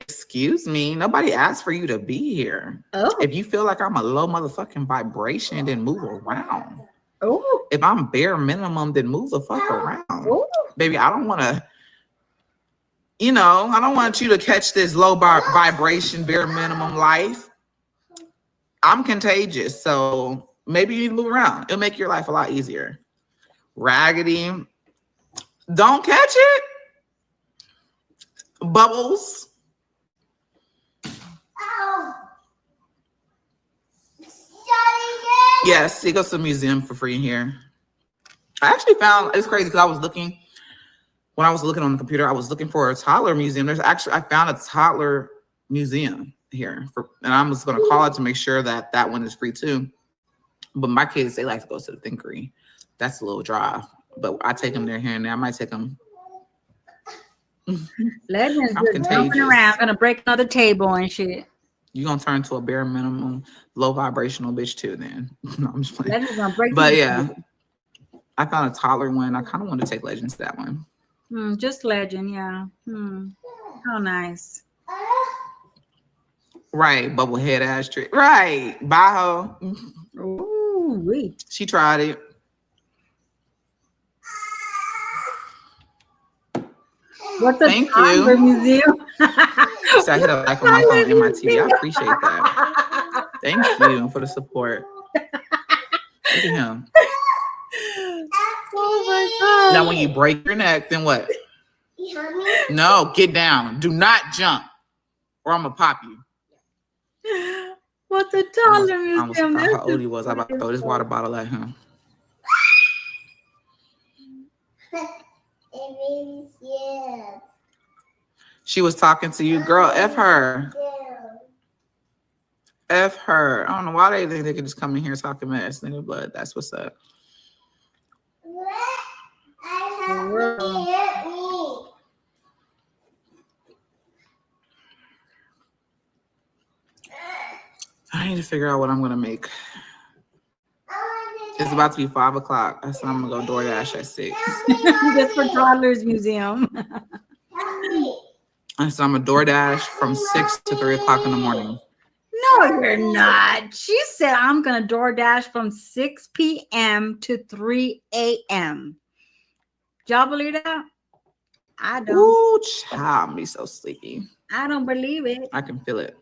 Excuse me, nobody asked for you to be here. Oh. If you feel like I'm a low motherfucking vibration, then move around. Oh. If I'm bare minimum, then move the fuck around. Oh. Baby, I don't want to, I don't want you to catch this low vibration, bare minimum life. I'm contagious, so maybe you need to move around. It'll make your life a lot easier. Raggedy. Don't catch it. Bubbles. Yes, he goes to the museum for free in here. I actually found, it's crazy because when I was looking on the computer, I was looking for a toddler museum. I found a toddler museum here, and I'm just going to call it to make sure that one is free too. But my kids, they like to go to the Thinkery. That's a little drive, but I take them there here and there. I might take them. Legends just jumping around, gonna break another table and shit. You're gonna turn to a bare minimum, low vibrational bitch too. Then no, I'm just playing. Legends gonna break. But yeah, I found a toddler one. I kind of want to take Legends to that one. Just Legend, yeah. How nice. Right, bubblehead ass trick. Right, bye ho. Ooh, wait. She tried it. What's a Thank toddler you. museum? So I hit a like on my phone and my TV. I appreciate that. Thank you for the support. Look at him. Oh my God. Now, when you break your neck, then what? No, get down. Do not jump, or I'm gonna pop you. What's a toddler I almost museum? forgot how old he was. I'm about to throw this water bottle at him. She was talking to you, girl. F her. F her. I don't know why they think they can just come in here talking mess, nigga, but that's what's up. I need to figure out what I'm gonna make. It's about to be 5 o'clock. I said I'm gonna go DoorDash at 6. Just for toddlers museum. And so I'm a DoorDash from 6 to 3 o'clock in the morning. No, you're not. She said I'm gonna DoorDash from 6 p.m. to 3 a.m. Y'all believe that? I don't. Ooh, child, me so sleepy. I don't believe it. I can feel it.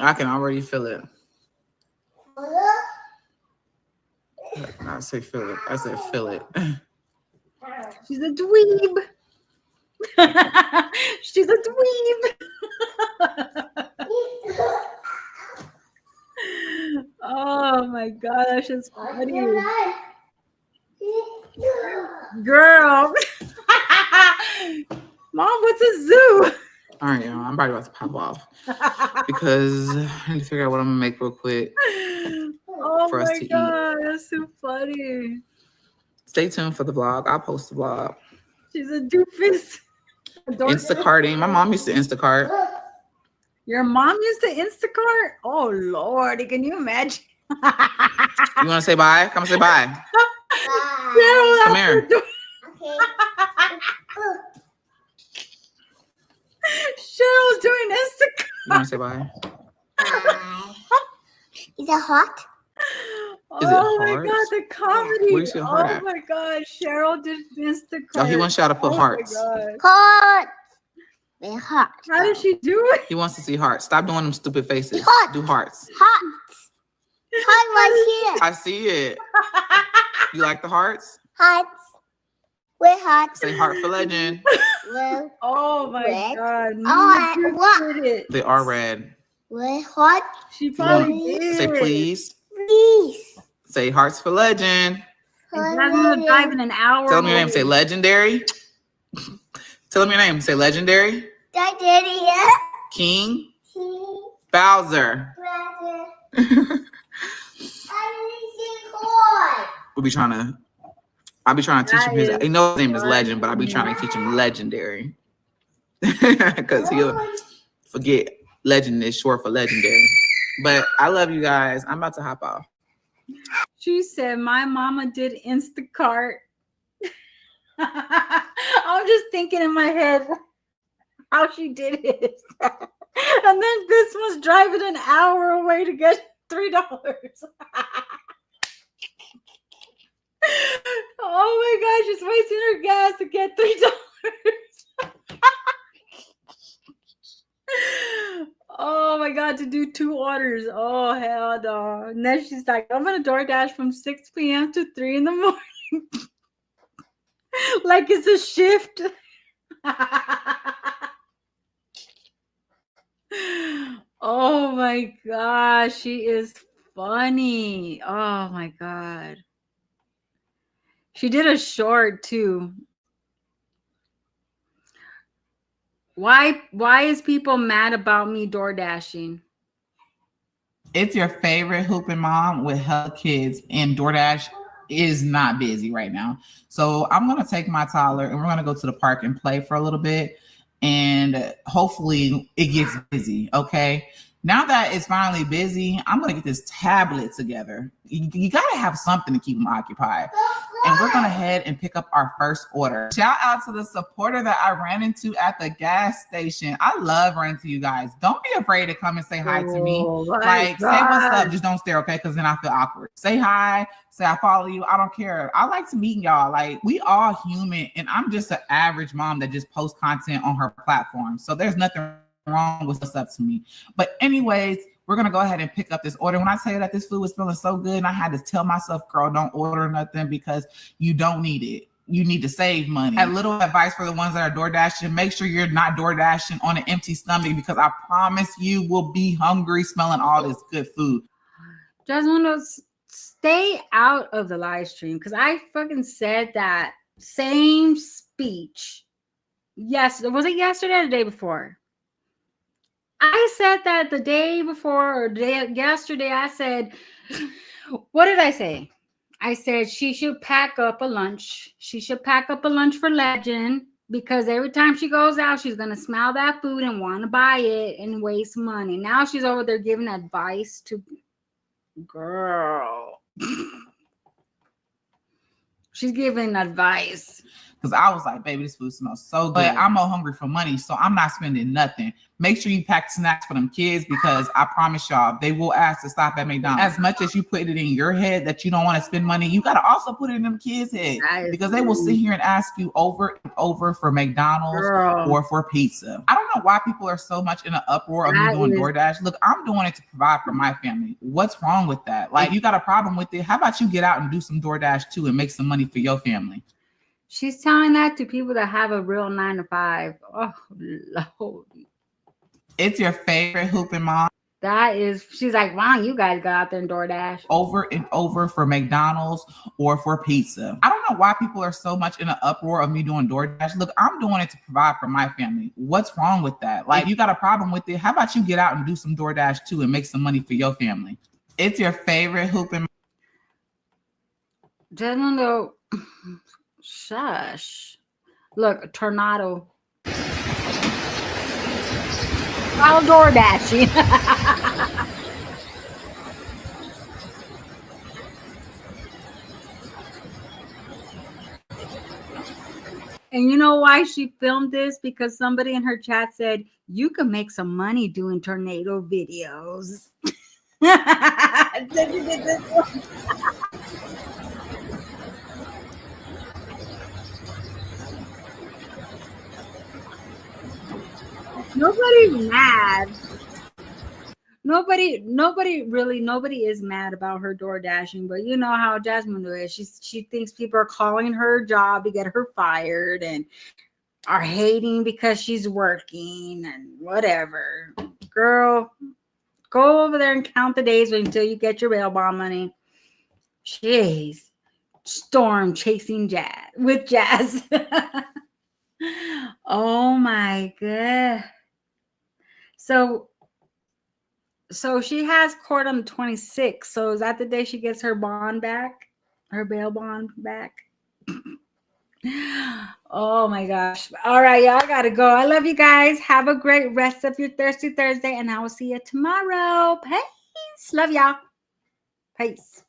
I can already feel it. I say feel it. I said feel it. She's a dweeb. She's a dweeb. Oh my God, that's just funny. Girl. Mom, what's a zoo? All right, y'all. I'm about to pop off because I need to figure out what I'm gonna make real quick Oh for us my to eat. god, that's so funny. Stay tuned for the vlog. I'll post the vlog. She's a doofus. Instacarting. My mom used to Instacart. Your mom used to Instacart? Oh Lordy, can you imagine? You want to say bye? Come say bye. Bye. Come here. Okay. Cheryl's doing Instacart. You want to say bye? Bye. Is it hot? Is it Oh my hearts? god, the comedy. Where you see a heart Oh at? my god, Cheryl did Instacart. Oh, he wants y'all to put hearts. Oh my god. Hot. Very hot. How did she do it? He wants to see hearts. Stop doing them stupid faces. Heart. Do hearts. Hot. Hot right here. I see it. You like the hearts? Hot. We're hot. Say heart for legend. Well, Oh my Red. god. Oh, Mama what? did it. They are red. we're hot. She probably want- did. Say please. Please. Say hearts for legend. And that's gonna drive in an hour. Tell them your name. Say legendary. Tell them your name. Say legendary. Daddy, yeah. King He, Bowser. brother. I didn't see corn. I'll be trying to teach That him his. is You know his name is Legend, but I'll be funny. trying to teach him legendary because he'll forget. Legend is short for legendary. But I love you guys. I'm about to hop off. She said, my mama did Instacart. I'm just thinking in my head how she did it. And then this was driving an hour away to get $3. Oh my gosh, she's wasting her gas to get $3. Oh my god, to do 2 orders. Oh hell no. And then she's like, I'm gonna DoorDash from 6 p.m. to 3 in the morning. Like it's a shift. Oh my gosh, she is funny. Oh my god. She did a short too. Why is people mad about me door dashing? It's your favorite hooping mom with hella kids, and DoorDash is not busy right now. So I'm gonna take my toddler and we're gonna go to the park and play for a little bit, and hopefully it gets busy. Okay. Now that it's finally busy, I'm gonna get this tablet together. You gotta have something to keep them occupied. And we're gonna head and pick up our first order. Shout out to the supporter that I ran into at the gas station. I love running to you guys. Don't be afraid to come and say hi to me. Oh my Like, say what's God. up. Just don't stare, okay? Because then I feel awkward. Say hi. Say I follow you. I don't care. I like to meet y'all. Like, we all human, and I'm just an average mom that just posts content on her platform. So there's nothing wrong with what's up to me. But anyways, we're gonna go ahead and pick up this order. When I tell you that this food was feeling so good, and I had to tell myself, girl, don't order nothing because you don't need it. You need to save money. A little advice for the ones that are door dashing: make sure you're not door dashing on an empty stomach, because I promise you will be hungry smelling all this good food. Just want to stay out of the live stream, because I fucking said that same speech. Yes, was it yesterday or the day before? I said that the day before or yesterday. I said, what did I say? I said she should pack up a lunch. She should pack up a lunch for Legend, because every time she goes out, she's going to smell that food and want to buy it and waste money. Now she's over there giving advice to girl. She's giving advice. Because I was like, baby, this food smells so good. But I'm all hungry for money, so I'm not spending nothing. Make sure you pack snacks for them kids, because I promise y'all, they will ask to stop at McDonald's. As much as you put it in your head that you don't want to spend money, you got to also put it in them kids' head, because they will sit here and ask you over and over for McDonald's or for pizza. I don't know why people are so much in an uproar of me doing DoorDash. Look, I'm doing it to provide for my family. What's wrong with that? Like, you got a problem with it? How about you get out and do some DoorDash too and make some money for your family? She's telling that to people that have a real 9 to 5. Oh, Lord. It's your favorite hooping mom. That is, she's like, wow, you guys got out there and DoorDash. Over and over for McDonald's or for pizza. I don't know why people are so much in an uproar of me doing DoorDash. Look, I'm doing it to provide for my family. What's wrong with that? Like, you got a problem with it? How about you get out and do some DoorDash too and make some money for your family? It's your favorite hooping. Desmond, shush. Look, a tornado. While DoorDashing. And you know why she filmed this? Because somebody in her chat said, you can make some money doing tornado videos. Nobody's mad. Nobody is mad about her door dashing, but you know how Jasmine is. She thinks people are calling her job to get her fired and are hating because she's working and whatever. Girl, go over there and count the days until you get your bail bond money. Jeez. Storm chasing Jazz. Oh my god. So she has court on the 26th. So is that the day she gets her bond back? Her bail bond back? Oh my gosh. All right, y'all. I gotta go. I love you guys. Have a great rest of your Thirsty Thursday, and I will see you tomorrow. Peace. Love y'all. Peace.